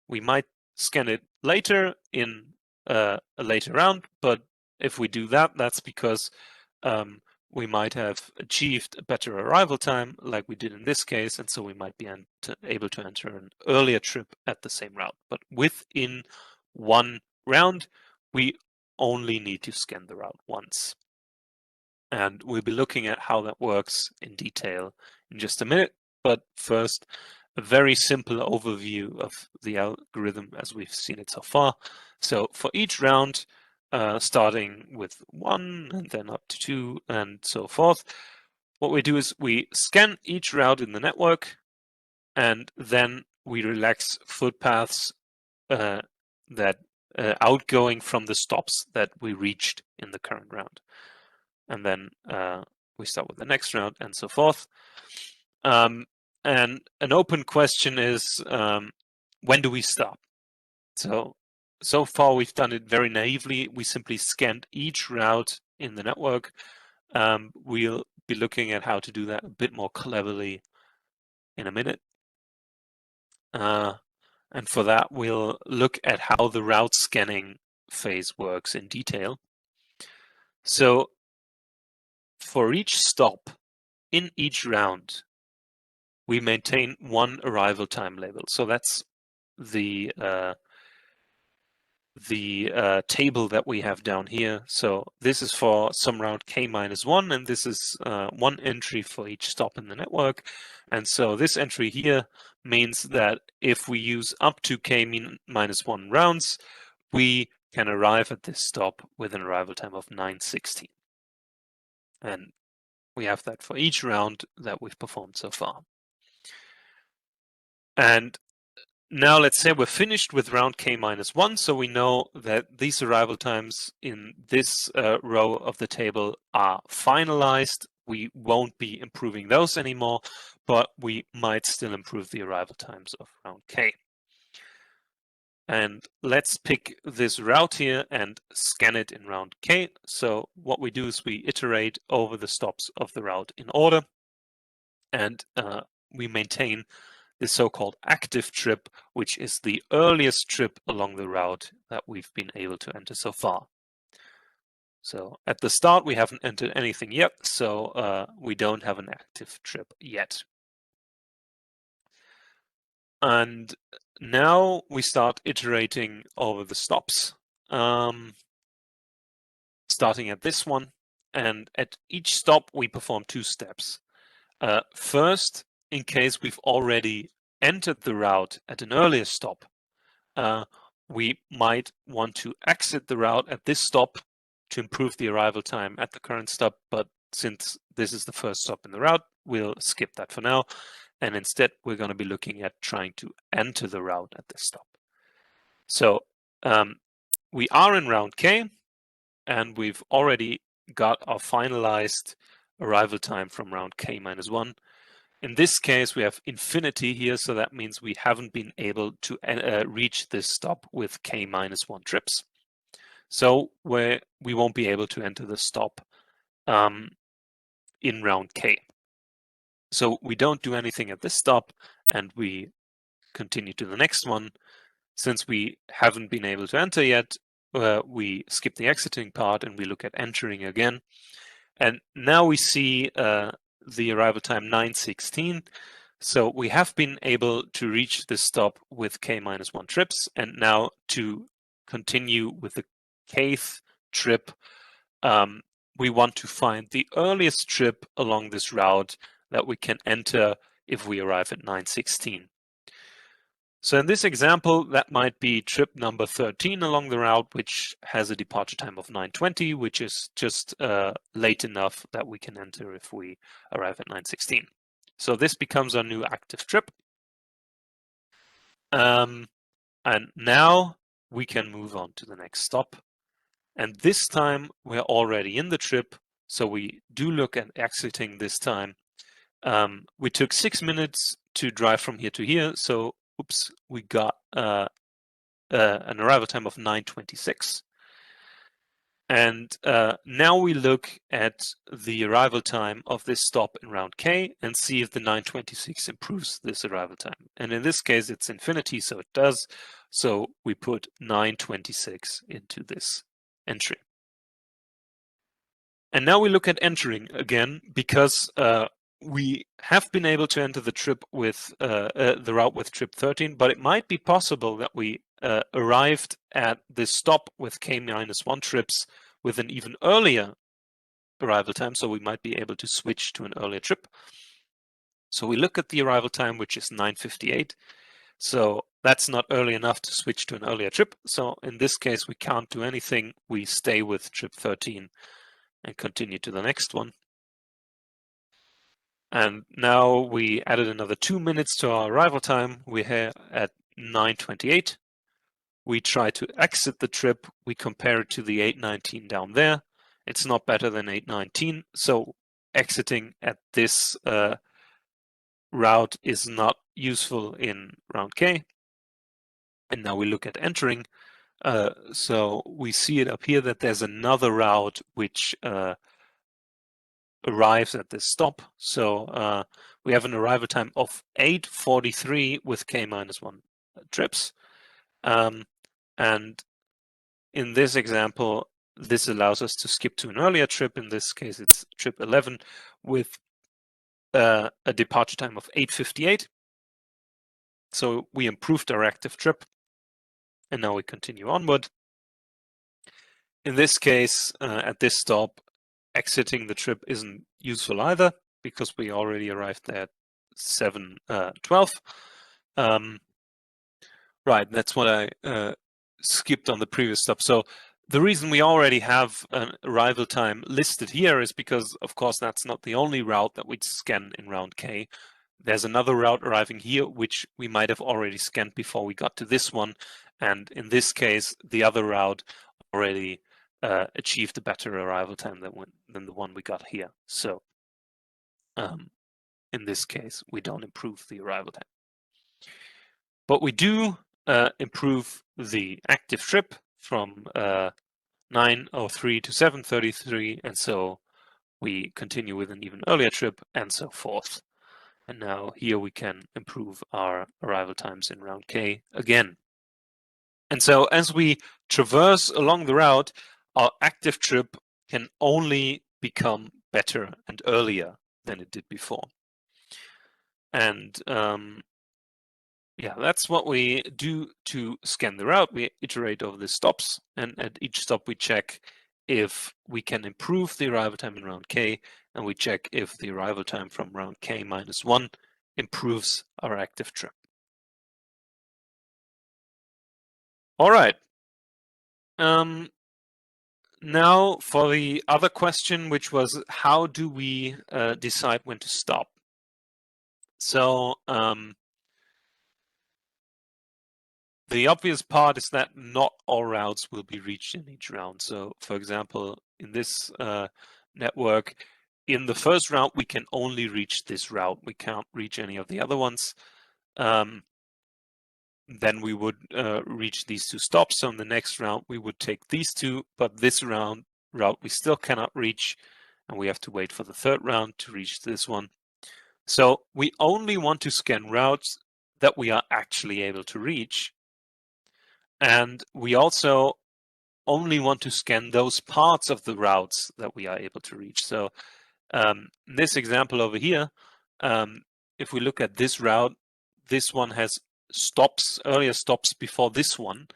We might scan it later in a later round, but if we do that, that's because we might have achieved a better arrival time like we did in this case, and so we might be able to enter an earlier trip at the same route. But within one round, we only need to scan the route once. And we'll be looking at how that works in detail in just a minute. But first, a very simple overview of the algorithm as we've seen it so far. So for each round, starting with 1 and then up to 2 and so forth, what we do is we scan each route in the network, and then we relax footpaths that outgoing from the stops that we reached in the current round. And then we start with the next round and so forth. And an open question is, when do we stop? So far we've done it very naively. We simply scanned each route in the network. We'll be looking at how to do that a bit more cleverly in a minute. And for that, we'll look at how the route scanning phase works in detail. So for each stop in each round, we maintain one arrival time label. So that's the table that we have down here. So this is for some round k-1, and this is one entry for each stop in the network. And so this entry here means that if we use up to k-1 rounds, we can arrive at this stop with an arrival time of 9:16. And we have that for each round that we've performed so far. And now let's say we're finished with round k-1, so we know that these arrival times in this row of the table are finalized. We won't be improving those anymore, but we might still improve the arrival times of round k. And let's pick this route here and scan it in round k. So what we do is we iterate over the stops of the route in order, and we maintain the so-called active trip, which is the earliest trip along the route that we've been able to enter so far. So at the start, we haven't entered anything yet, so we don't have an active trip yet. And now we start iterating over the stops, starting at this one. And at each stop, we perform two steps. First, in case we've already entered the route at an earlier stop, we might want to exit the route at this stop to improve the arrival time at the current stop. But since this is the first stop in the route, we'll skip that for now. And instead, we're going to be looking at trying to enter the route at this stop. So we are in round K, and we've already got our finalized arrival time from round k-1. In this case, we have infinity here, so that means we haven't been able to reach this stop with k-1 trips. So we won't be able to enter the stop in round k. So we don't do anything at this stop, and we continue to the next one. Since we haven't been able to enter yet, we skip the exiting part and we look at entering again. And now we see the arrival time 9:16. So we have been able to reach this stop with k-1 trips, and now to continue with the kth trip, we want to find the earliest trip along this route that we can enter if we arrive at 9:16. So in this example, that might be trip number 13 along the route, which has a departure time of 9:20, which is just late enough that we can enter if we arrive at 9:16. So this becomes our new active trip. And now we can move on to the next stop. And this time we're already in the trip, so we do look at exiting this time. We took 6 minutes to drive from here to here, so oops, we got an arrival time of 9:26. And now we look at the arrival time of this stop in round K and see if the 9:26 improves this arrival time. And in this case, it's infinity, so it does. So we put 9:26 into this entry. And now we look at entering again, because we have been able to enter the trip with the route with trip 13, but it might be possible that we arrived at this stop with k-1 trips with an even earlier arrival time, so we might be able to switch to an earlier trip. So we look at the arrival time, which is 9:58. So that's not early enough to switch to an earlier trip. So in this case, we can't do anything. We stay with trip 13 and continue to the next one. And now we added another 2 minutes to our arrival time. We're here at 9:28. We try to exit the trip. We compare it to the 8:19 down there. It's not better than 8:19. So exiting at this route is not useful in round K. And now we look at entering. So we see it up here that there's another route which arrives at this stop. So we have an arrival time of 8:43 with k-1 trips. And in this example, this allows us to skip to an earlier trip. In this case, it's trip 11 with a departure time of 8:58. So we improved our active trip, and now we continue onward. In this case, at this stop, exiting the trip isn't useful either, because we already arrived there at 7:12. Right, that's what I skipped on the previous stop. So the reason we already have an arrival time listed here is because, of course, that's not the only route that we'd scan in round K. There's another route arriving here, which we might have already scanned before we got to this one. And in this case, the other route already achieved a better arrival time than the one we got here. So in this case, we don't improve the arrival time. But we do improve the active trip from 9:03 to 7:33, and so we continue with an even earlier trip, and so forth. And now here we can improve our arrival times in round K again. And so as we traverse along the route, our active trip can only become better and earlier than it did before. And yeah, that's what we do to scan the route. We iterate over the stops, and at each stop we check if we can improve the arrival time in round K, and we check if the arrival time from round K-1 improves our active trip. All right. Now for the other question, which was how do we decide when to stop? So the obvious part is that not all routes will be reached in each round. So for example, in this network, in the first route, we can only reach this route. We can't reach any of the other ones. Then we would reach these two stops. So in the next round, we would take these two, but this route we still cannot reach, and we have to wait for the third round to reach this one. So we only want to scan routes that we are actually able to reach. And we also only want to scan those parts of the routes that we are able to reach. So in this example over here, if we look at this route, this one has stops, earlier stops before this one.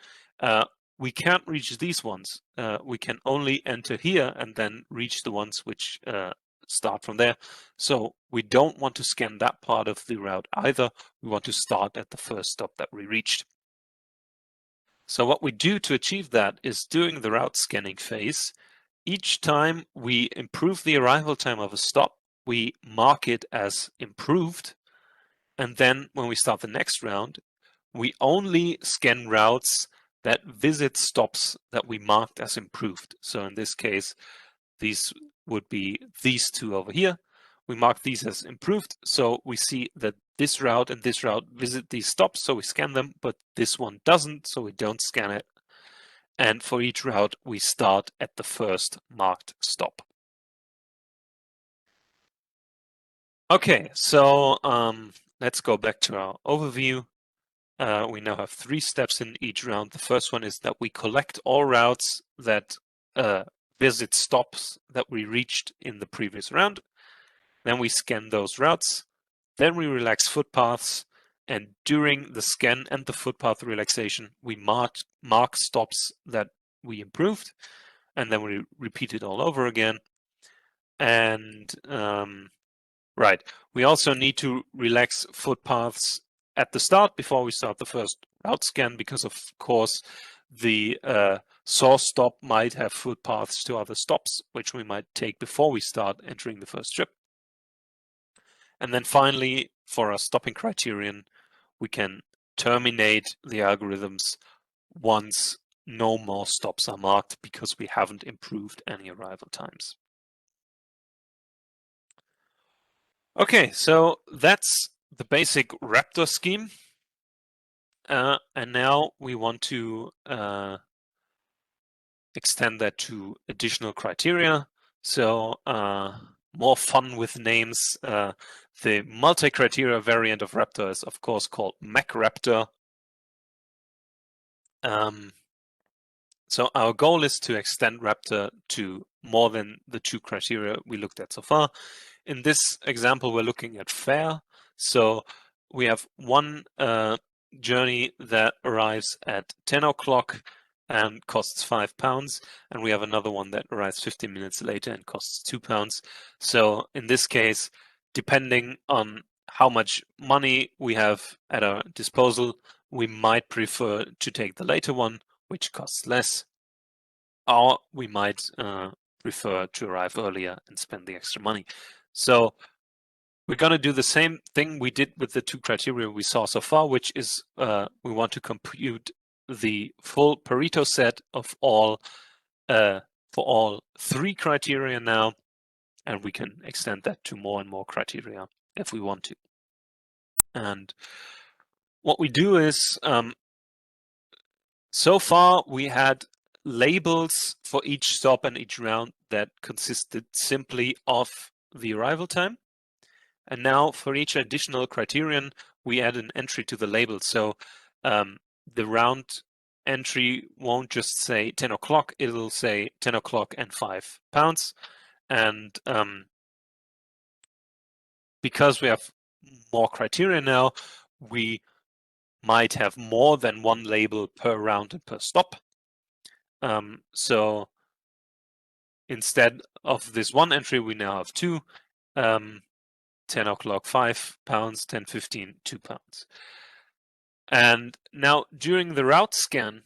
We can't reach these ones. We can only enter here and then reach the ones which start from there. So we don't want to scan that part of the route either. We want to start at the first stop that we reached. So what we do to achieve that is during the route scanning phase, each time we improve the arrival time of a stop, we mark it as improved. And then when we start the next round, we only scan routes that visit stops that we marked as improved. So in this case, these would be these two over here. We mark these as improved. So we see that this route and this route visit these stops, so we scan them, but this one doesn't, so we don't scan it. And for each route, we start at the first marked stop. Okay, so let's go back to our overview. We now have 3 steps in each round. The first one is that we collect all routes that visit stops that we reached in the previous round. Then we scan those routes. Then we relax footpaths. And during the scan and the footpath relaxation, we mark stops that we improved. And then we repeat it all over again. And right, we also need to relax footpaths at the start before we start the first route scan, because of course the source stop might have footpaths to other stops, which we might take before we start entering the first trip. And then finally, for our stopping criterion, we can terminate the algorithms once no more stops are marked, because we haven't improved any arrival times. Okay, so that's the basic Raptor scheme. And now we want to extend that to additional criteria. So more fun with names. The multi-criteria variant of Raptor is of course called MacRaptor. So our goal is to extend Raptor to more than the 2 criteria we looked at so far. In this example, we're looking at fare. So we have one journey that arrives at 10 o'clock and costs £5, and we have another one that arrives 15 minutes later and costs £2. So in this case, depending on how much money we have at our disposal, we might prefer to take the later one, which costs less, or we might prefer to arrive earlier and spend the extra money. So we're going to do the same thing we did with the 2 criteria we saw so far, which is we want to compute the full Pareto set of all for all 3 criteria now, and we can extend that to more and more criteria if we want to. And what we do is so far we had labels for each stop and each round that consisted simply of the arrival time. And now for each additional criterion, we add an entry to the label. So the round entry won't just say 10 o'clock, it'll say 10 o'clock and £5. And because we have more criteria now, we might have more than one label per round and per stop. So instead of this one entry, we now have 2. 10 o'clock, £5, 10:15, £2. And now during the route scan,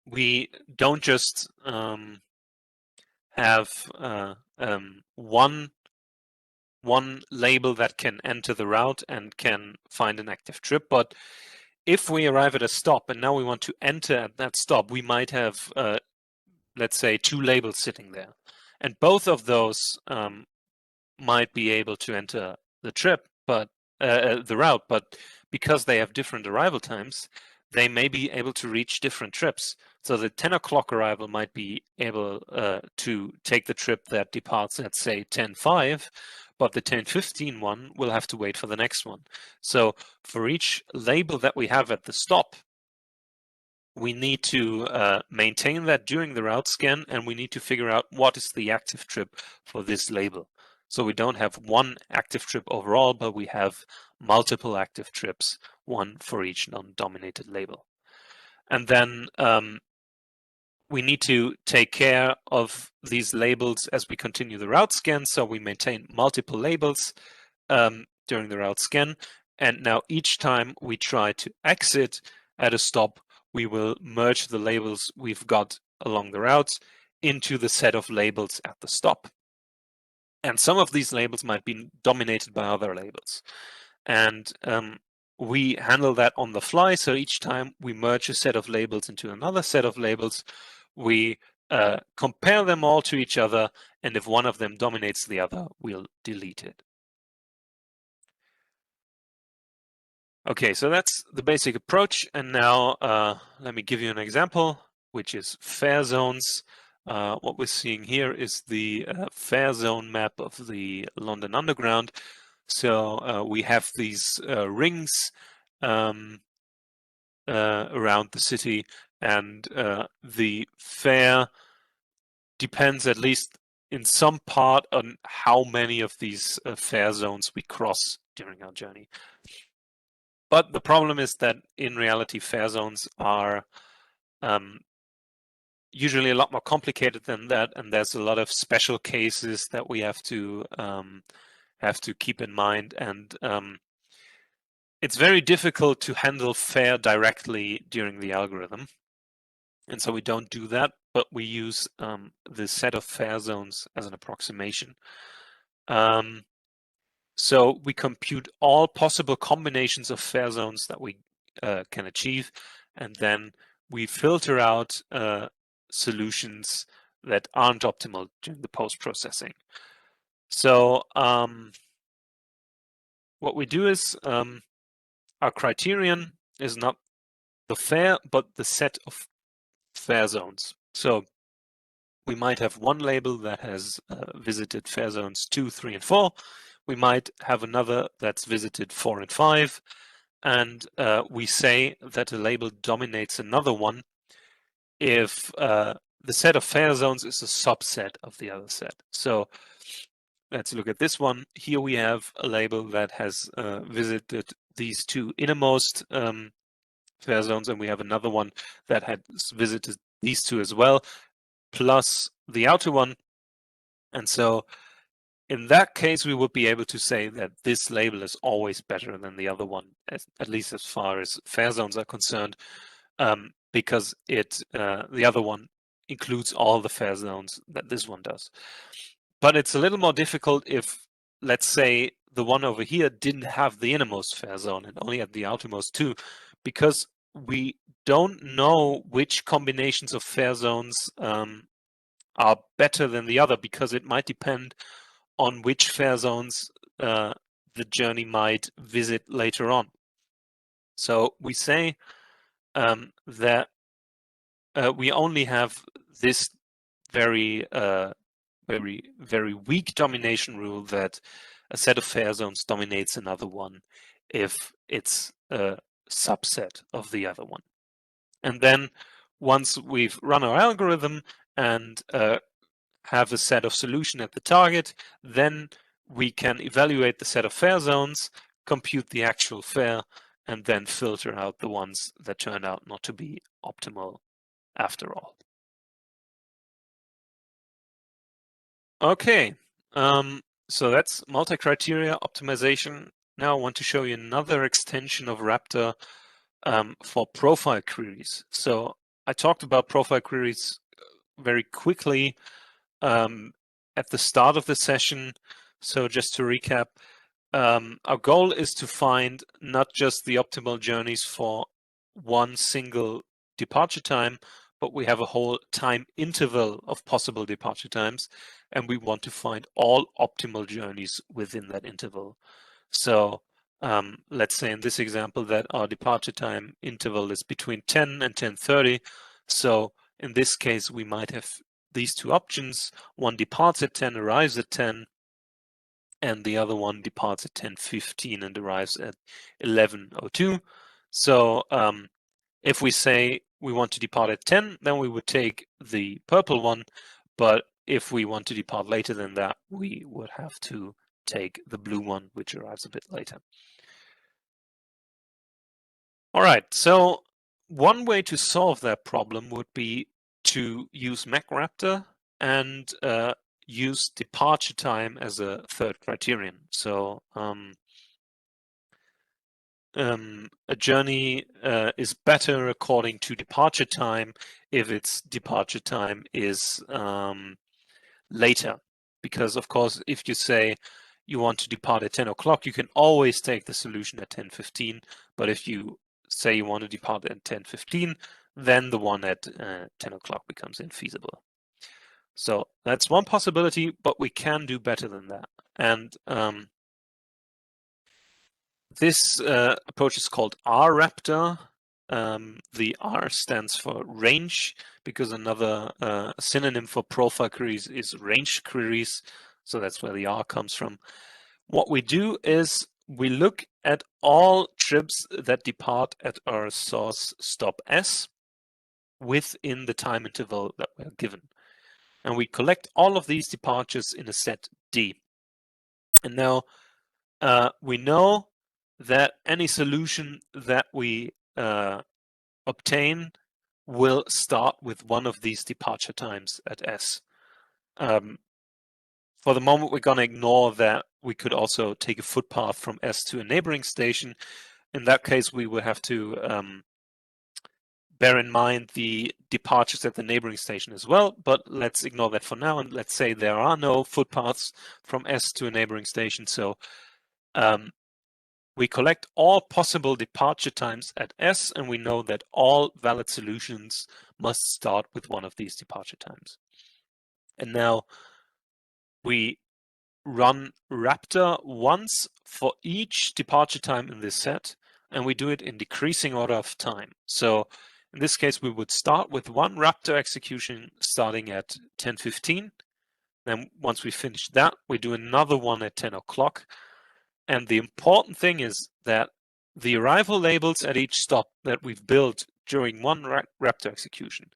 we don't just have one label that can enter the route and can find an active trip, but if we arrive at a stop and now we want to enter at that stop, we might have let's say 2 labels sitting there, and both of those might be able to enter the trip, but the route, but because they have different arrival times, they may be able to reach different trips. So the 10 o'clock arrival might be able to take the trip that departs at, say, 10:05, but the 10:15 one will have to wait for the next one. So for each label that we have at the stop, we need to maintain that during the route scan, and we need to figure out what is the active trip for this label. So we don't have one active trip overall, but we have multiple active trips, one for each non-dominated label. And then we need to take care of these labels as we continue the route scan. So we maintain multiple labels during the route scan. And now each time we try to exit at a stop, we will merge the labels we've got along the route into the set of labels at the stop. And some of these labels might be dominated by other labels. And we handle that on the fly. So each time we merge a set of labels into another set of labels, we compare them all to each other. And if one of them dominates the other, we'll delete it. Okay, so that's the basic approach. And now let me give you an example, which is fare zones. What we're seeing here is the fare zone map of the London Underground. So we have these rings around the city, and the fare depends at least in some part on how many of these fare zones we cross during our journey. But the problem is that in reality, fare zones are usually a lot more complicated than that, and there's a lot of special cases that we have to keep in mind, and it's very difficult to handle fare directly during the algorithm, and so we don't do that, but we use the set of fare zones as an approximation. So we compute all possible combinations of fare zones that we can achieve, and then we filter out solutions that aren't optimal during the post-processing. So what we do is our criterion is not the fare, but the set of fare zones. So we might have one label that has visited fare zones 2, 3, and 4. We might have another that's visited 4 and 5. And we say that a label dominates another one if the set of fare zones is a subset of the other set. So let's look at this one. Here we have a label that has visited these two innermost fare zones, and we have another one that has visited these two as well, plus the outer one. And so in that case, we would be able to say that this label is always better than the other one, at least as far as fare zones are concerned, because the other one includes all the fare zones that this one does. But it's a little more difficult if, let's say, the one over here didn't have the innermost fare zone and only had the outermost two, because we don't know which combinations of fare zones are better than the other, because it might depend on which fare zones the journey might visit later on. So we say that we only have this very weak domination rule that a set of fare zones dominates another one if it's a subset of the other one. And then once we've run our algorithm and have a set of solution at the target, then we can evaluate the set of fare zones, compute the actual fare, and then filter out the ones that turn out not to be optimal after all. Okay, so that's multi-criteria optimization. Now I want to show you another extension of Raptor for profile queries. So I talked about profile queries very quickly at the start of the session. So just to recap, our goal is to find not just the optimal journeys for one single departure time, but we have a whole time interval of possible departure times, and we want to find all optimal journeys within that interval. So let's say in this example that our departure time interval is between 10 and 10:30. So in this case, we might have these two options. One departs at 10, arrives at 10, and the other one departs at 10:15 and arrives at 11:02. So if we say we want to depart at 10, then we would take the purple one. But if we want to depart later than that, we would have to take the blue one, which arrives a bit later. All right, so one way to solve that problem would be to use MacRaptor and use departure time as a third criterion. So a journey is better according to departure time if its departure time is later. Because of course, if you say you want to depart at 10 o'clock, you can always take the solution at 10:15. But if you say you want to depart at 10:15, then the one at 10 o'clock becomes infeasible. So that's one possibility, but we can do better than that. And this approach is called RRaptor. The R stands for range, because another synonym for profile queries is range queries. So that's where the R comes from. What we do is we look at all trips that depart at our source stop S, within the time interval that we're given. And we collect all of these departures in a set D. And now we know that any solution that we obtain will start with one of these departure times at S. For the moment, we're going to ignore that we could also take a footpath from S to a neighboring station. In that case, we would have to bear in mind the departures at the neighboring station as well, but let's ignore that for now, and let's say there are no footpaths from S to a neighboring station. So we collect all possible departure times at S, and we know that all valid solutions must start with one of these departure times. And now we run Raptor once for each departure time in this set, and we do it in decreasing order of time. So in this case, we would start with one Raptor execution starting at 10:15. Then once we finish that, we do another one at 10 o'clock. And the important thing is that the arrival labels at each stop that we've built during one Raptor execution,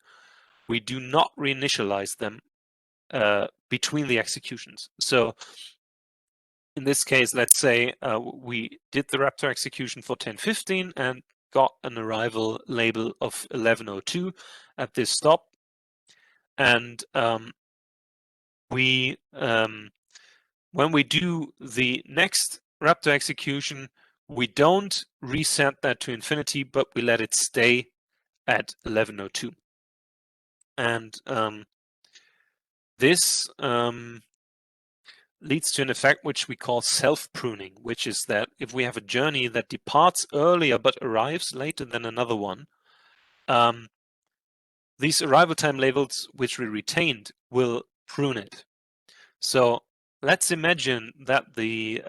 we do not reinitialize them between the executions. So in this case, let's say we did the Raptor execution for 10:15 and got an arrival label of 11:02 at this stop. And when we do the next Raptor execution, we don't reset that to infinity, but we let it stay at 11:02. And this leads to an effect which we call self-pruning, which is that if we have a journey that departs earlier but arrives later than another one, these arrival time labels which we retained will prune it. So let's imagine that the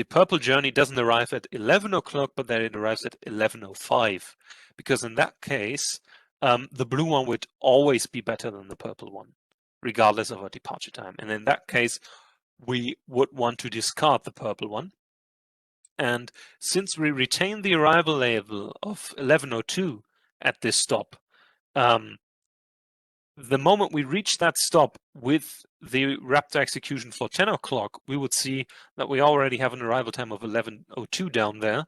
purple journey doesn't arrive at 11 o'clock, but that it arrives at 11:05, because in that case, the blue one would always be better than the purple one, regardless of our departure time. And in that case, we would want to discard the purple one. And since we retain the arrival label of 11:02 at this stop, the moment we reach that stop with the Raptor execution for 10 o'clock, we would see that we already have an arrival time of 11:02 down there.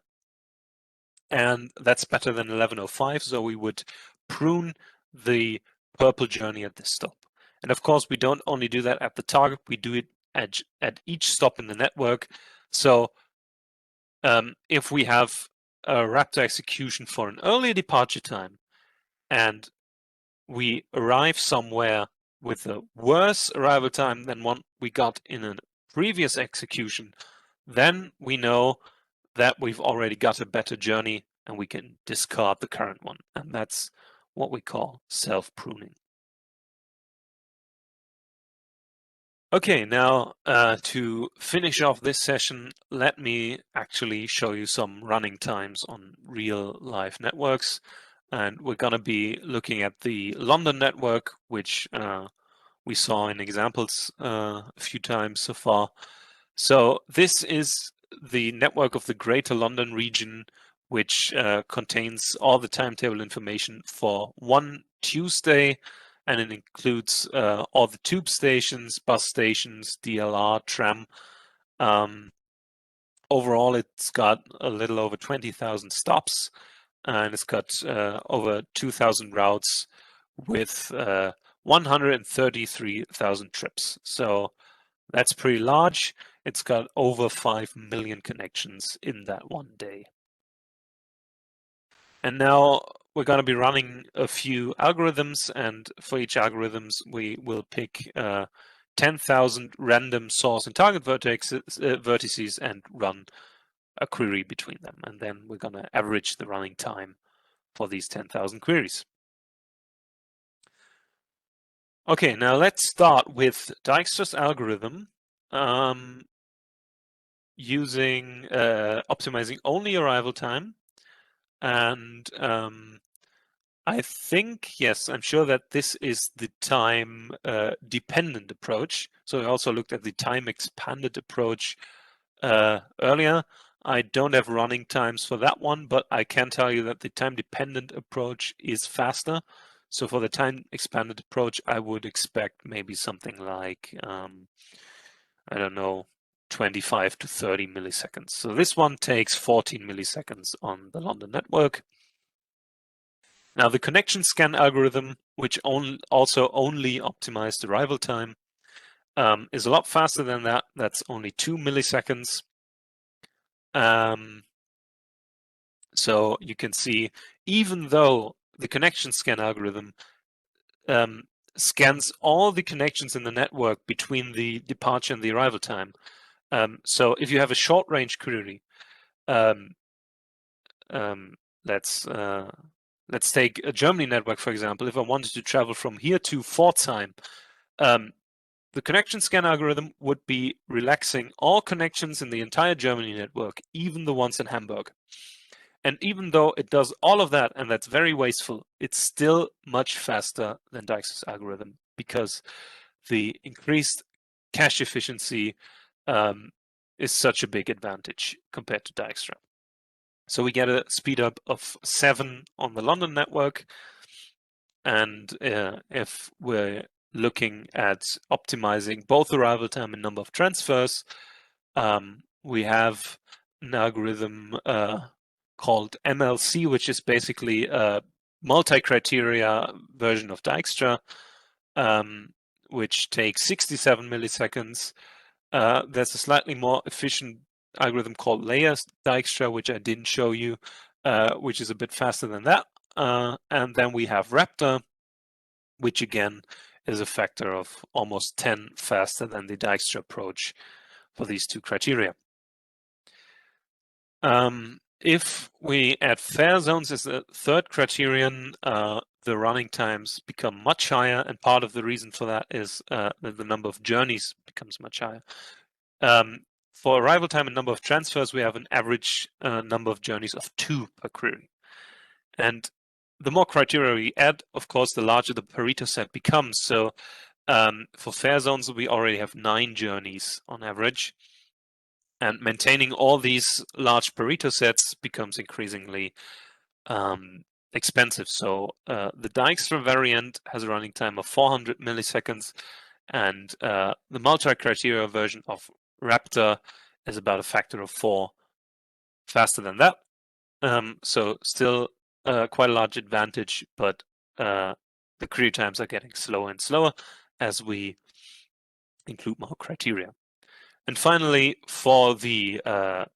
And that's better than 11:05. So we would prune the purple journey at this stop. And of course, we don't only do that at the target, we do it at each stop in the network. So if we have a Raptor execution for an earlier departure time and we arrive somewhere with a worse arrival time than one we got in a previous execution, then we know that we've already got a better journey and we can discard the current one. And that's what we call self-pruning. Okay, now to finish off this session, let me actually show you some running times on real live networks. And we're going to be looking at the London network, which we saw in examples a few times so far. So this is the network of the Greater London region, which contains all the timetable information for one Tuesday, and it includes all the tube stations, bus stations, DLR, tram. Overall, it's got a little over 20,000 stops, and it's got over 2,000 routes with 133,000 trips. So that's pretty large. It's got over 5 million connections in that one day. And now we're going to be running a few algorithms, and for each algorithms, we will pick 10,000 random source and target vertices and run a query between them. And then we're going to average the running time for these 10,000 queries. Okay, now let's start with Dijkstra's algorithm using optimizing only arrival time. And I think, yes, I'm sure that this is the time dependent approach. So I also looked at the time expanded approach earlier. I don't have running times for that one, but I can tell you that the time-dependent approach is faster. So for the time-expanded approach, I would expect maybe something like, I don't know, 25 to 30 milliseconds. So this one takes 14 milliseconds on the London network. Now the connection scan algorithm, which also only optimized arrival time, is a lot faster than that. That's only 2 milliseconds. So you can see, even though the connection scan algorithm scans all the connections in the network between the departure and the arrival time. So if you have a short range query, let's take a Germany network, for example. If I wanted to travel from here to Pforzheim, the connection scan algorithm would be relaxing all connections in the entire Germany network, even the ones in Hamburg. And even though it does all of that, and that's very wasteful, it's still much faster than Dijkstra's algorithm, because the increased cache efficiency is such a big advantage compared to Dijkstra. So we get a speed up of 7 on the London network. And if we're looking at optimizing both arrival time and number of transfers, we have an algorithm called MLC, which is basically a multi-criteria version of Dijkstra, which takes 67 milliseconds. There's a slightly more efficient algorithm called layers Dijkstra, which I didn't show you, which is a bit faster than that. And then we have Raptor, which again is a factor of almost 10 faster than the Dijkstra approach for these two criteria. If we add fair zones as a third criterion, the running times become much higher, and part of the reason for that is that the number of journeys becomes much higher. For arrival time and number of transfers, we have an average number of journeys of 2 per query. And the more criteria we add, of course, the larger the Pareto set becomes. So for fair zones, we already have 9 journeys on average. And maintaining all these large Pareto sets becomes increasingly expensive. So the Dijkstra variant has a running time of 400 milliseconds, and the multi-criteria version of Raptor is about a factor of 4 faster than that. So still quite a large advantage, but the query times are getting slower and slower as we include more criteria. And finally, for the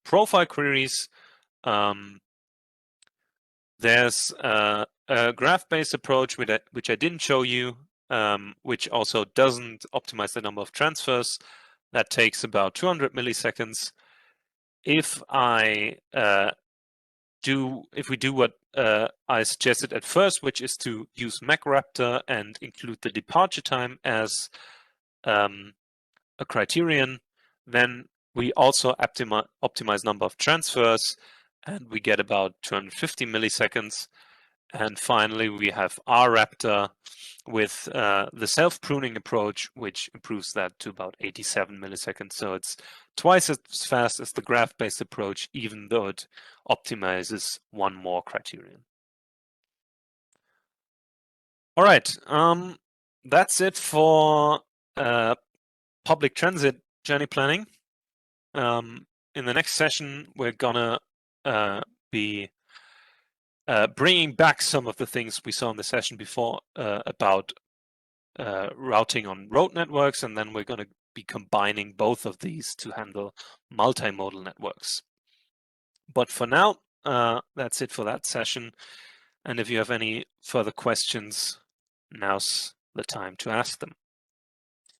profile queries, there's a graph-based approach which I didn't show you, which also doesn't optimize the number of transfers. That takes about 200 milliseconds. If we do what I suggested at first, which is to use MacRaptor and include the departure time as a criterion, then we also optimize number of transfers, and we get about 250 milliseconds. And finally, we have RRaptor with the self-pruning approach, which improves that to about 87 milliseconds. So it's twice as fast as the graph-based approach, even though it optimizes one more criterion. All right, that's it for public transit journey planning. In the next session, we're gonna be bringing back some of the things we saw in the session before about routing on road networks, and then we're going to be combining both of these to handle multimodal networks. But for now, that's it for that session. And if you have any further questions, now's the time to ask them.